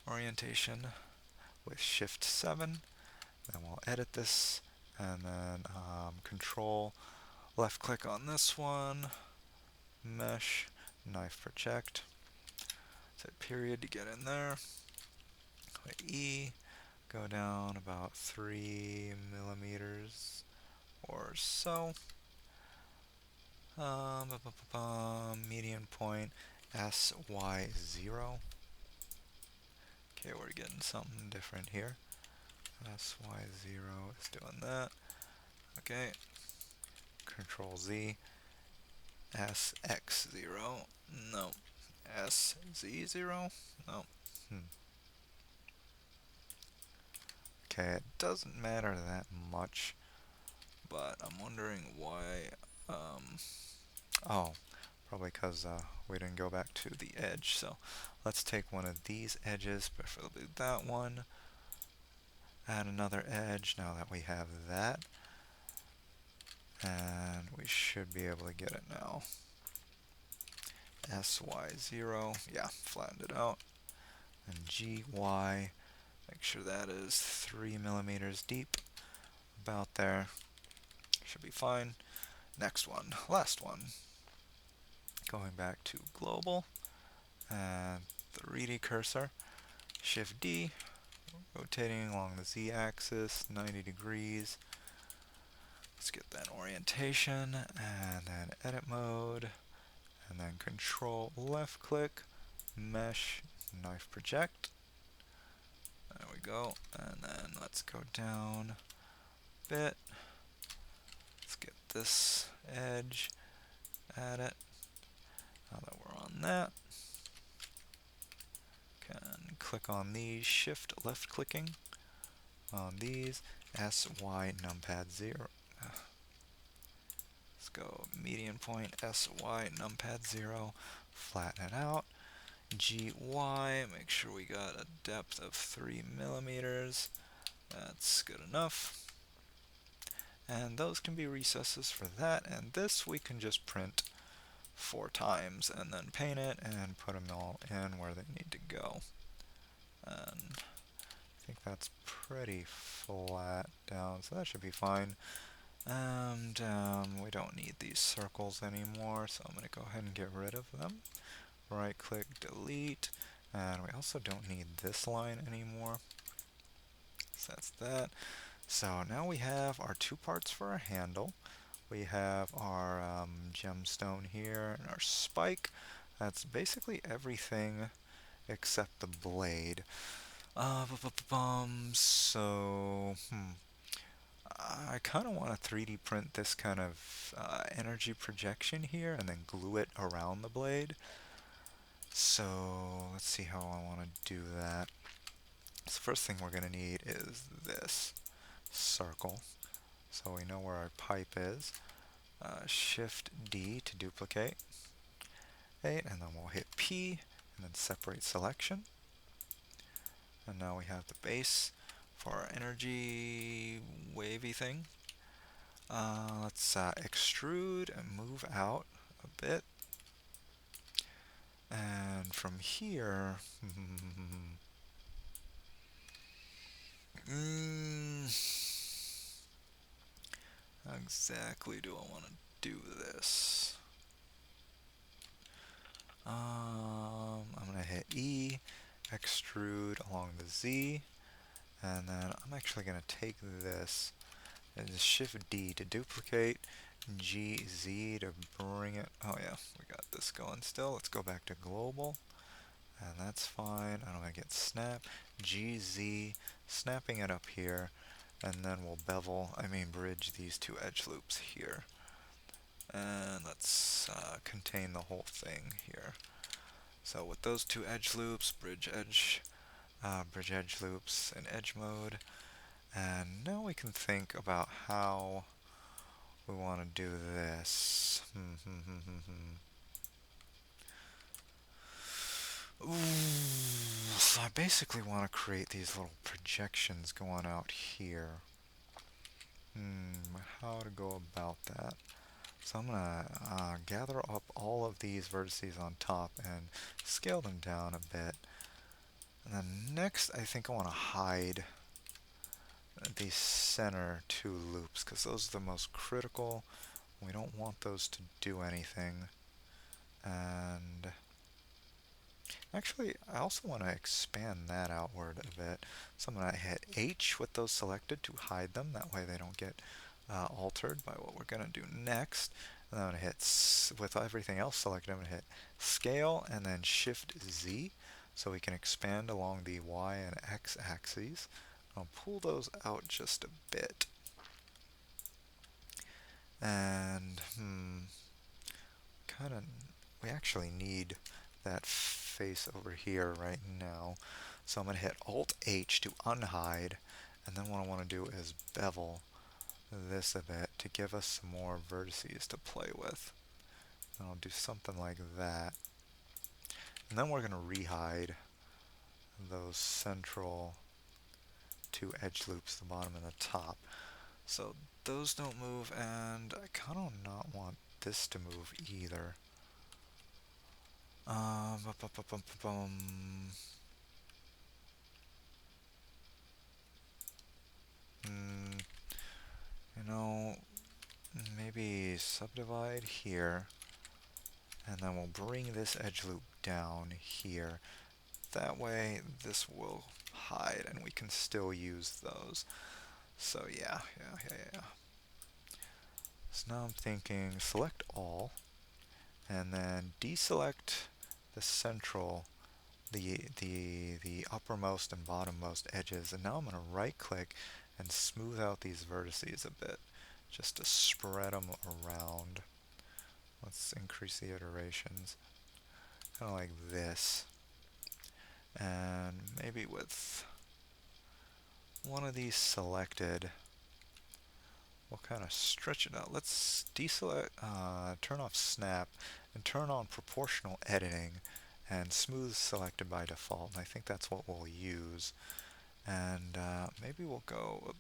orientation with Shift 7. Then we'll edit this. And then control left click on this one, mesh, knife project, set period to get in there, click E, go down about 3 millimeters or so, median point SY0, okay, we're getting something different here, SY0 is doing that, okay, Control Z, SX0, no, SZ0, no, Okay, it doesn't matter that much, but I'm wondering why, oh, probably because we didn't go back to the edge, so let's take one of these edges, preferably that one, add another edge now that we have that, and we should be able to get it now. SY0, yeah, flattened it out, and GY, make sure that is 3 millimeters deep, about there, should be fine. Next one, last one, going back to global, and 3D cursor, Shift D, rotating along the Z axis, 90 degrees, let's get that orientation, and then edit mode, and then control left click, mesh, knife project, there we go, and then let's go down a bit, let's get this edge, add it, now that we're on that, can click on these, shift left clicking on these, SY numpad 0, go median point, SY, numpad 0, flatten it out. GY, make sure we got a depth of 3 millimeters. That's good enough. And those can be recesses for that, and this we can just print 4 times and then paint it and put them all in where they need to go. And I think that's pretty flat down, so that should be fine. And we don't need these circles anymore, so I'm going to go ahead and get rid of them. Right click, delete, and we also don't need this line anymore. So that's that. So now we have our 2 parts for our handle. We have our gemstone here and our spike. That's basically everything except the blade. So, I kind of want to 3D print this kind of energy projection here and then glue it around the blade. So let's see how I want to do that. So first thing we're going to need is this circle. So we know where our pipe is. Shift D to duplicate. 8, and then we'll hit P and then separate selection. And now we have the base for our energy wavy thing. Let's extrude and move out a bit. And from here, how exactly do I want to do this? I'm going to hit E, extrude along the Z, and then I'm actually going to take this and just Shift D to duplicate, GZ to bring it. Oh yeah, we got this going still. Let's go back to global, and that's fine. I'm going to get snap, GZ, snapping it up here, and then we'll bridge these 2 edge loops here. And let's contain the whole thing here. So with those 2 edge loops, bridge edge loops in edge mode, and now we can think about how we want to do this. Ooh, so I basically want to create these little projections going out here. How to go about that? So I'm going to gather up all of these vertices on top and scale them down a bit. And then next, I think I want to hide these center 2 loops, because those are the most critical. We don't want those to do anything. And actually, I also want to expand that outward a bit. So I'm going to hit H with those selected to hide them. That way they don't get altered by what we're going to do next. And then I'm going to hit, with everything else selected, I'm going to hit Scale and then Shift Z so we can expand along the Y and X axes. I'll pull those out just a bit. And, we actually need that face over here right now. So I'm going to hit Alt-H to unhide, and then what I want to do is bevel this a bit to give us some more vertices to play with. And I'll do something like that. And then we're going to rehide those central 2 edge loops, the bottom and the top. So those don't move, and I kind of not want this to move either. You know, maybe subdivide here, and then we'll bring this edge loop down here. That way this will hide and we can still use those. So yeah. So now I'm thinking select all and then deselect the central, the uppermost and bottommost edges, and now I'm going to right click and smooth out these vertices a bit just to spread them around. Let's increase the iterations, kind of like this. And maybe with one of these selected, we'll kind of stretch it out. Let's deselect, turn off snap, and turn on proportional editing, and smooth selected by default. And I think that's what we'll use. And maybe we'll go,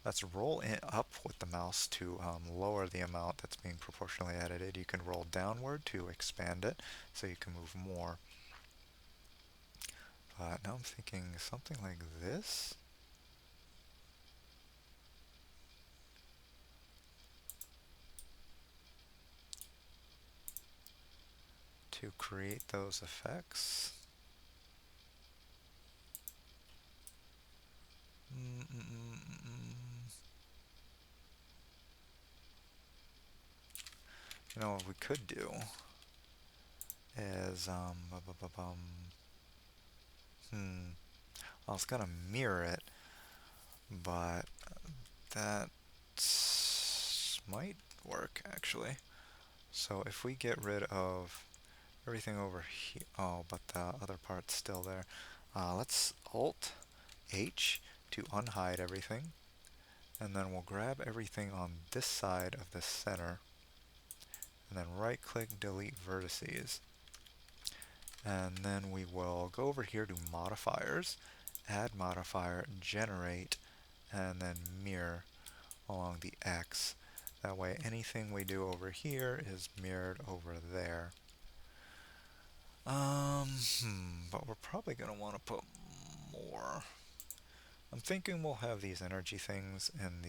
let's roll it up with the mouse to lower the amount that's being proportionally edited. You can roll downward to expand it, so you can move more. But now I'm thinking something like this. To create those effects. You know what we could do is I was gonna mirror it, but that might work actually. So if we get rid of everything over here, oh, but the other part's still there. Let's Alt H to unhide everything, and then we'll grab everything on this side of the center, and then right click delete vertices. And then we will go over here to modifiers, add modifier, generate, and then mirror along the X. That way anything we do over here is mirrored over there. But we're probably going to want to put more. I'm thinking we'll have these energy things in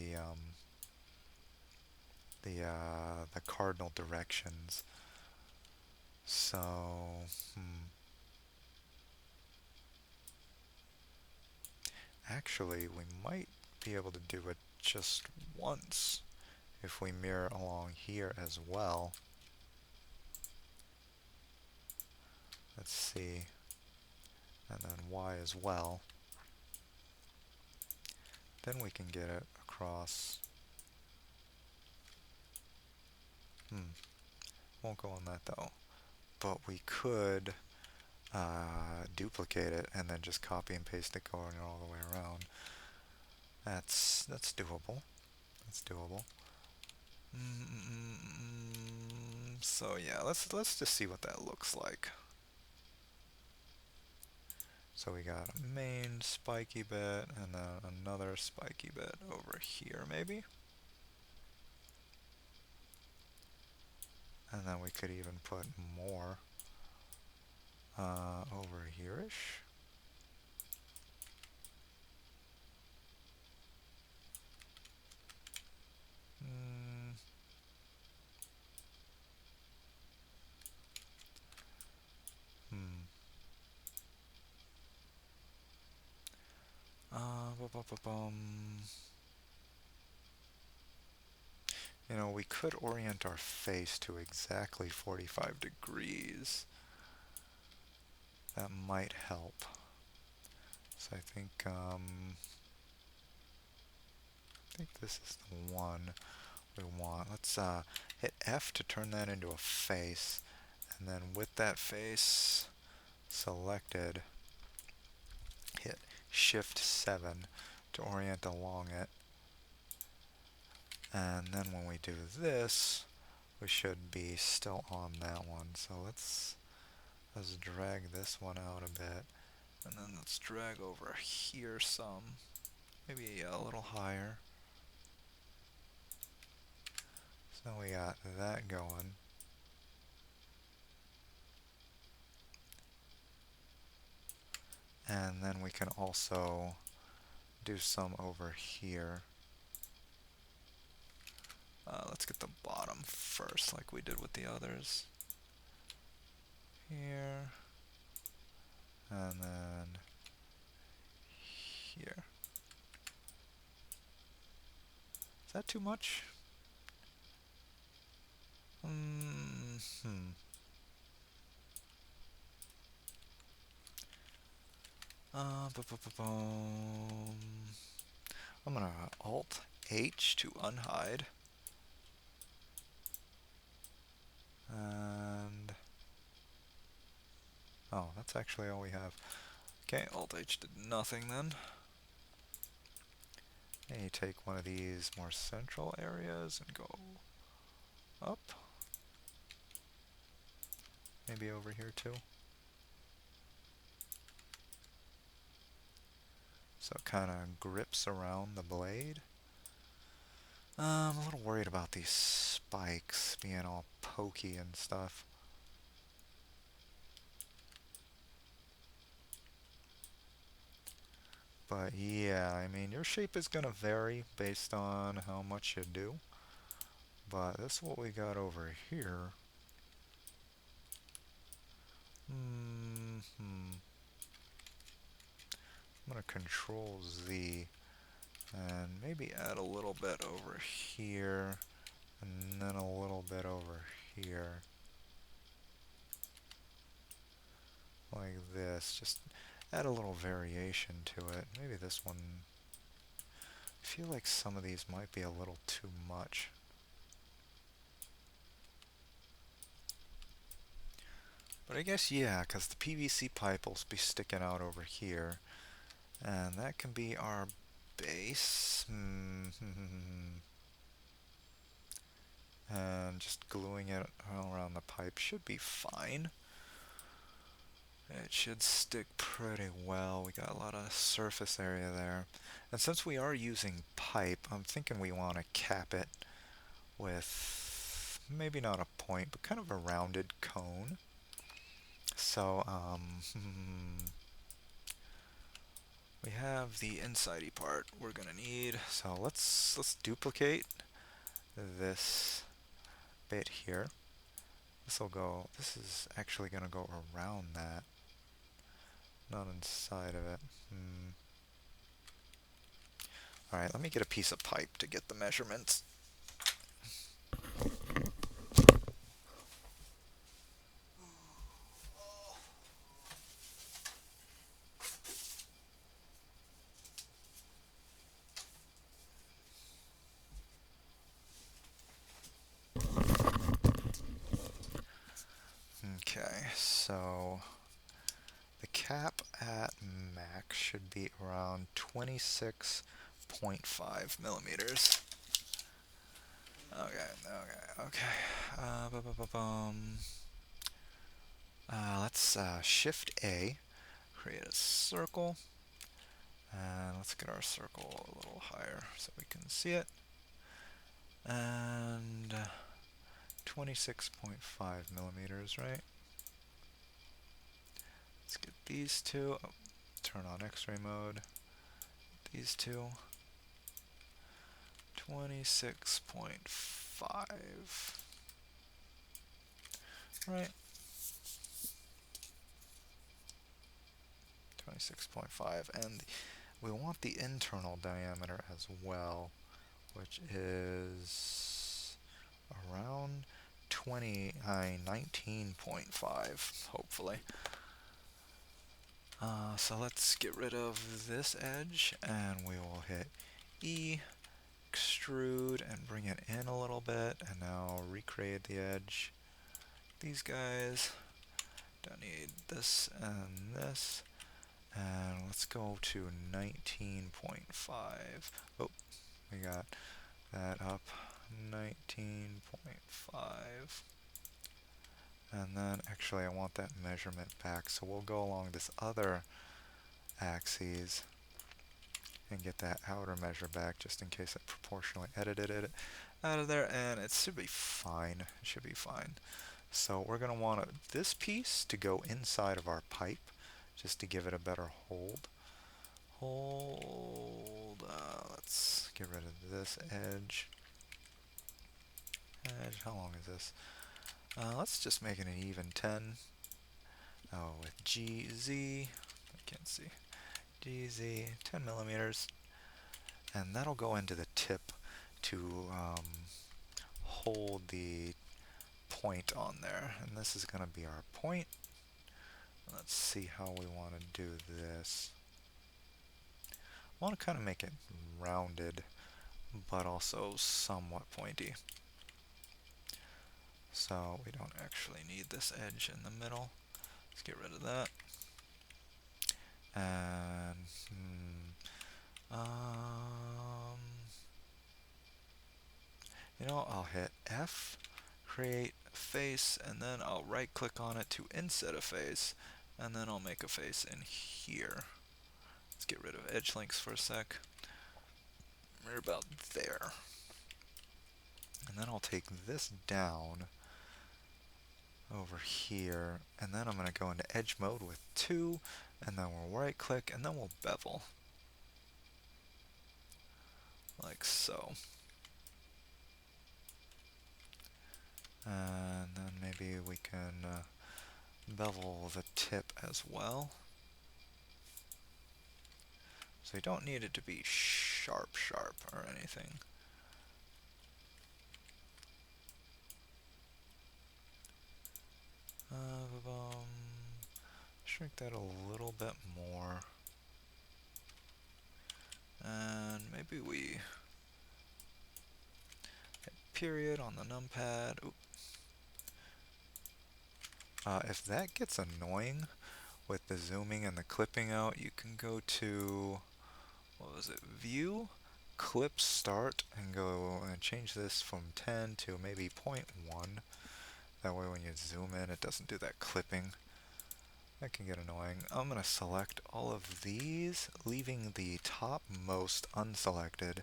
the cardinal directions. So, actually, we might be able to do it just once if we mirror along here as well. Let's see. And then Y as well. Then we can get it across. Won't go on that though. But we could duplicate it and then just copy and paste it going all the way around. That's doable. That's doable. So yeah, let's just see what that looks like. So we got a main spiky bit and then another spiky bit over here maybe. And then we could even put more over here-ish. You know, we could orient our face to exactly 45 degrees. That might help. So I think this is the one we want. Let's hit F to turn that into a face, and then with that face selected, hit Shift 7 to orient along it. And then when we do this, we should be still on that one. So let's drag this one out a bit, and then let's drag over here some, maybe a little higher. So we got that going. And then we can also do some over here. Let's get the bottom first, like we did with the others. Here. And then here. Is that too much? I'm gonna Alt H to unhide. And oh, that's actually all we have. Okay, Alt H did nothing then. Okay, take one of these more central areas and go up. Maybe over here too. So it kind of grips around the blade. I'm a little worried about these spikes being all pokey and stuff. But yeah, I mean, your shape is going to vary based on how much you do. But that's what we got over here. I'm going to control Z and maybe add a little bit over here and then a little bit over here. Like this. Just add a little variation to it. Maybe this one. I feel like some of these might be a little too much. But I guess, yeah, because the PVC pipe will be sticking out over here. And that can be our base. And just gluing it around the pipe should be fine. It should stick pretty well. We got a lot of surface area there. And since we are using pipe, I'm thinking we want to cap it with maybe not a point, but kind of a rounded cone. So, we have the inside-y part we're gonna need. So let's duplicate this bit here. This is actually gonna go around that, not inside of it. Alright, let me get a piece of pipe to get the measurements. Okay, so the cap at max should be around 26.5 millimeters. Okay. Let's Shift A, create a circle, and let's get our circle a little higher so we can see it. And 26.5 millimeters, right? Let's get these two. Oh, turn on X-ray mode. These two. 26.5. Right. 26.5. And we want the internal diameter as well, which is around 19.5, hopefully. So let's get rid of this edge, and we will hit E, extrude, and bring it in a little bit, and now recreate the edge. These guys, don't need this and this, and let's go to 19.5. Oh, we got that up, 19.5. And then actually I want that measurement back, so we'll go along this other axis and get that outer measure back just in case I proportionally edited it out of there, and it should be fine. It should be fine. So we're going to want this piece to go inside of our pipe just to give it a better hold. Let's get rid of this edge. How long is this? Let's just make it an even 10. Oh, with GZ, I can't see. GZ, 10 millimeters. And that'll go into the tip to hold the point on there. And this is going to be our point. Let's see how we want to do this. I want to kind of make it rounded, but also somewhat pointy. So we don't actually need this edge in the middle. Let's get rid of that. And F, create a face, and then I'll right click on it to inset a face, and then I'll make a face in here. Let's get rid of edge links for a sec. We're about there. And then I'll take this down over here, and then I'm going to go into edge mode with 2, and then we'll right click, and then we'll bevel. Like so. And then maybe we can bevel the tip as well. So you don't need it to be sharp or anything. Shrink that a little bit more. And maybe we hit period on the numpad. If that gets annoying with the zooming and the clipping out, you can go to, what was it, view, clip start, and go and change this from 10 to maybe 0.1. That way when you zoom in, it doesn't do that clipping. That can get annoying. I'm going to select all of these, leaving the topmost unselected.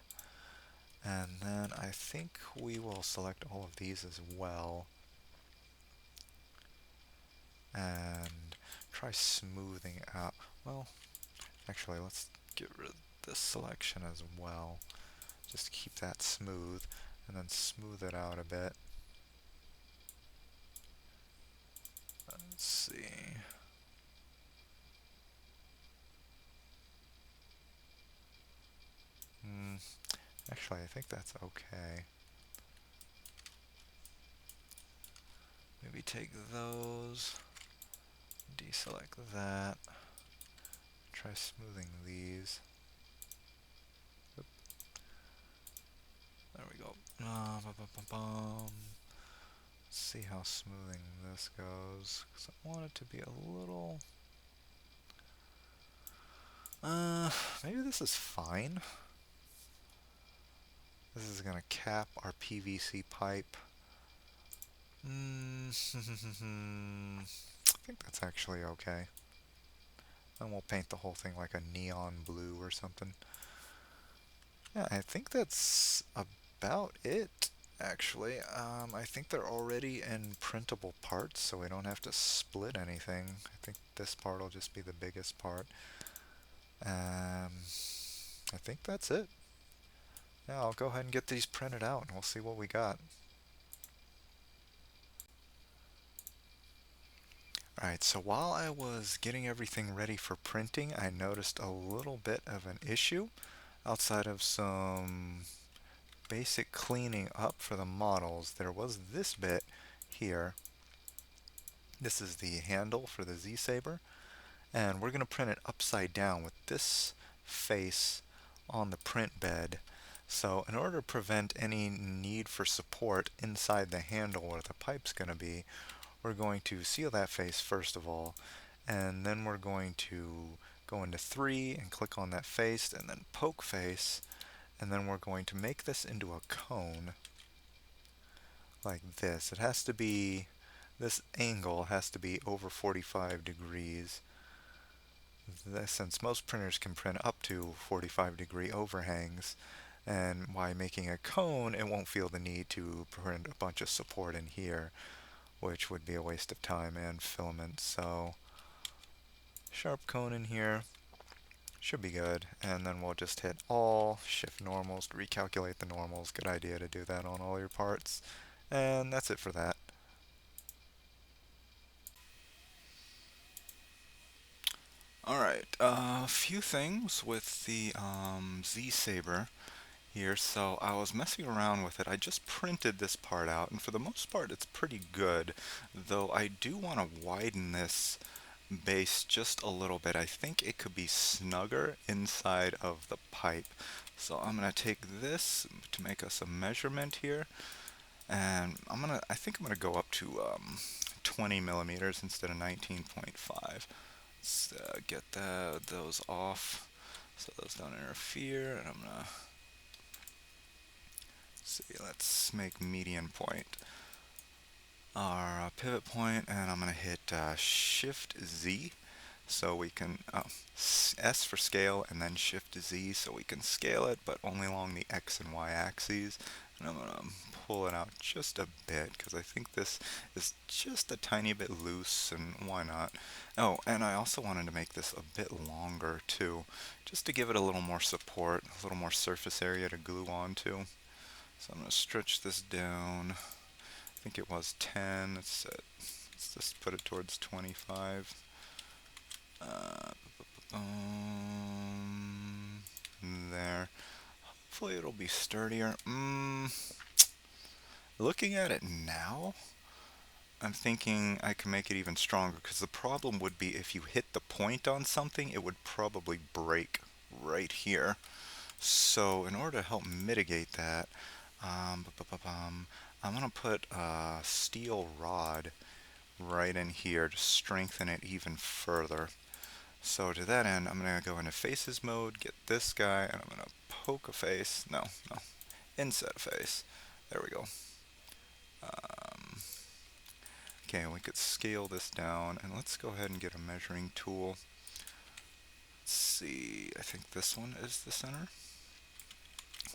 And then I think we will select all of these as well. And try smoothing out. Well, actually, let's get rid of this selection as well. Just keep that smooth, and then smooth it out a bit. Let's see. Actually, I think that's okay. Maybe take those, deselect that, try smoothing these. Oop. There we go. Let's see how smoothing this goes, because I want it to be a little... maybe this is fine. This is going to cap our PVC pipe. I think that's actually okay. And we'll paint the whole thing like a neon blue or something. Yeah, I think that's about it, actually. I think they're already in printable parts, so we don't have to split anything. I think this part will just be the biggest part. I think that's it. Yeah, I'll go ahead and get these printed out, and we'll see what we got. Alright, so while I was getting everything ready for printing, I noticed a little bit of an issue. Outside of some basic cleaning up for the models, there was this bit here. This is the handle for the Z-Saber, and we're going to print it upside down with this face on the print bed. So in order to prevent any need for support inside the handle where the pipe's going to be, we're going to seal that face first of all, and then we're going to go into 3 and click on that face, and then poke face, and then we're going to make this into a cone like this. It has to be, this angle has to be over 45 degrees. Since most printers can print up to 45-degree overhangs, and by making a cone, it won't feel the need to print a bunch of support in here, which would be a waste of time and filament. So sharp cone in here should be good, and then we'll just hit all, shift normals to recalculate the normals. Good idea to do that on all your parts, and that's it for that. Alright, a few things with the Z-Saber here. So I was messing around with it. I just printed this part out, and for the most part it's pretty good, though I do want to widen this base just a little bit. I think it could be snugger inside of the pipe. So I'm going to take this to make us a measurement here, and I think I'm gonna go up to 20 millimeters instead of 19.5. Let's get those off so those don't interfere, and I'm gonna see, let's make median point our pivot point, and I'm going to hit Shift Z so we can S for scale and then Shift Z so we can scale it, but only along the X and Y axes. And I'm going to pull it out just a bit because I think this is just a tiny bit loose, and why not? Oh, and I also wanted to make this a bit longer too, just to give it a little more support, a little more surface area to glue onto. So I'm going to stretch this down. I think it was 10. Let's just put it towards 25. There. Hopefully it'll be sturdier. Looking at it now, I'm thinking I can make it even stronger, because the problem would be if you hit the point on something, it would probably break right here. So in order to help mitigate that, I'm going to put a steel rod right in here to strengthen it even further. So to that end, I'm going to go into faces mode, get this guy, and I'm going to poke a face. No, inset face. There we go. Okay, we could scale this down, and let's go ahead and get a measuring tool. Let's see, I think this one is the center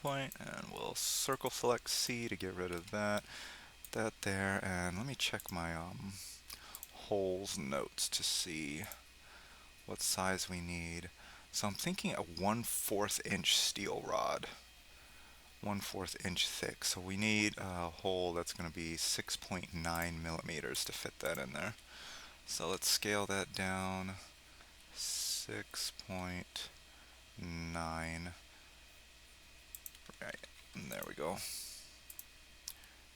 point, and we'll circle select C to get rid of that there, and let me check my holes notes to see what size we need. So I'm thinking a 1/4 inch steel rod, 1/4 inch thick. So we need a hole that's going to be 6.9 millimeters to fit that in there. So let's scale that down. 6.9. Right, and there we go.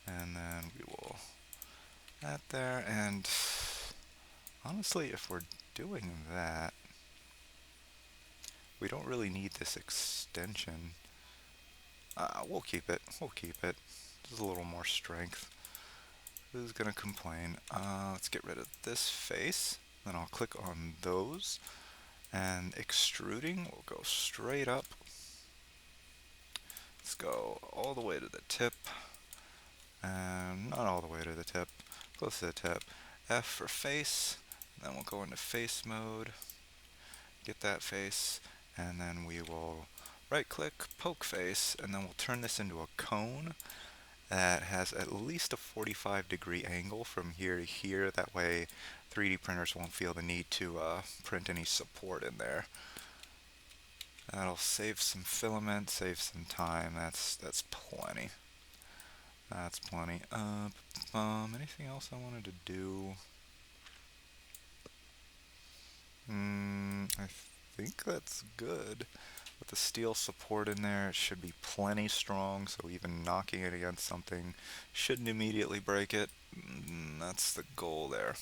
And then we will add there, and honestly, if we're doing that, we don't really need this extension. We'll keep it. We'll keep it. Just a little more strength. Who's gonna complain? Let's get rid of this face. Then I'll click on those. And extruding will go straight up. Let's go all the way to the tip. And not all the way to the tip. Close to the tip. F for face. Then we'll go into face mode. Get that face. And then we will right click, poke face, and then we'll turn this into a cone that has at least a 45-degree angle from here to here. That way 3D printers won't feel the need to print any support in there. That'll save some filament, save some time. That's plenty. That's plenty. Anything else I wanted to do? I think that's good. With the steel support in there, it should be plenty strong, so even knocking it against something shouldn't immediately break it. That's the goal there.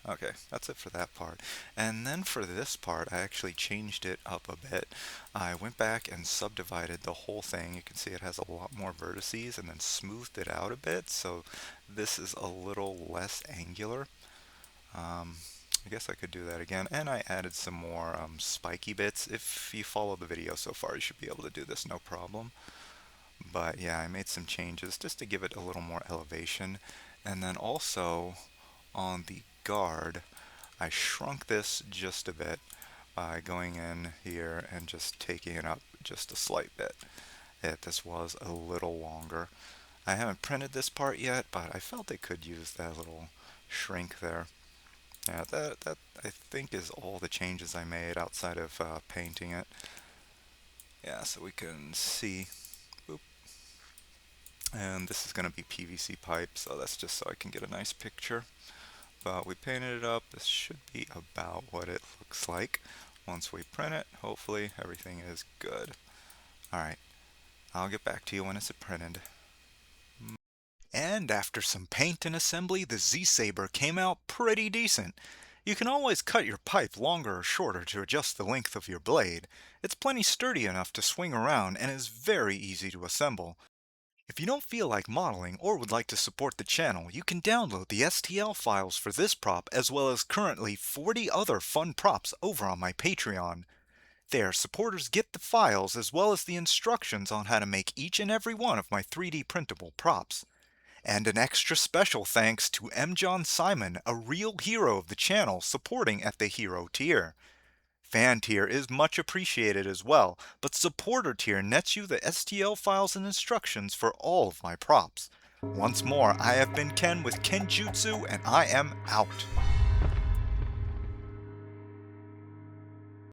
Okay, that's it for that part. And then for this part, I actually changed it up a bit. I went back and subdivided the whole thing. You can see it has a lot more vertices, and then smoothed it out a bit, so this is a little less angular. I guess I could do that again, and I added some more spiky bits. If you follow the video so far, you should be able to do this no problem. But yeah, I made some changes just to give it a little more elevation. And then also on the guard, I shrunk this just a bit by going in here and just taking it up just a slight bit. This was a little longer. I haven't printed this part yet, but I felt they could use that little shrink there. Yeah, that I think is all the changes I made outside of painting it. Yeah, so we can see. Boop. And this is going to be PVC pipe, so that's just so I can get a nice picture. But we painted it up. This should be about what it looks like. Once we print it, hopefully everything is good. Alright, I'll get back to you when it's printed. And after some paint and assembly, the Z-Saber came out pretty decent. You can always cut your pipe longer or shorter to adjust the length of your blade. It's plenty sturdy enough to swing around and is very easy to assemble. If you don't feel like modeling or would like to support the channel, you can download the STL files for this prop as well as currently 40 other fun props over on my Patreon. There, supporters get the files as well as the instructions on how to make each and every one of my 3D printable props. And an extra special thanks to M. John Simon, a real hero of the channel, supporting at the Hero tier. Fan tier is much appreciated as well, but supporter tier nets you the STL files and instructions for all of my props. Once more, I have been Ken with Kenjutsu, and I am out.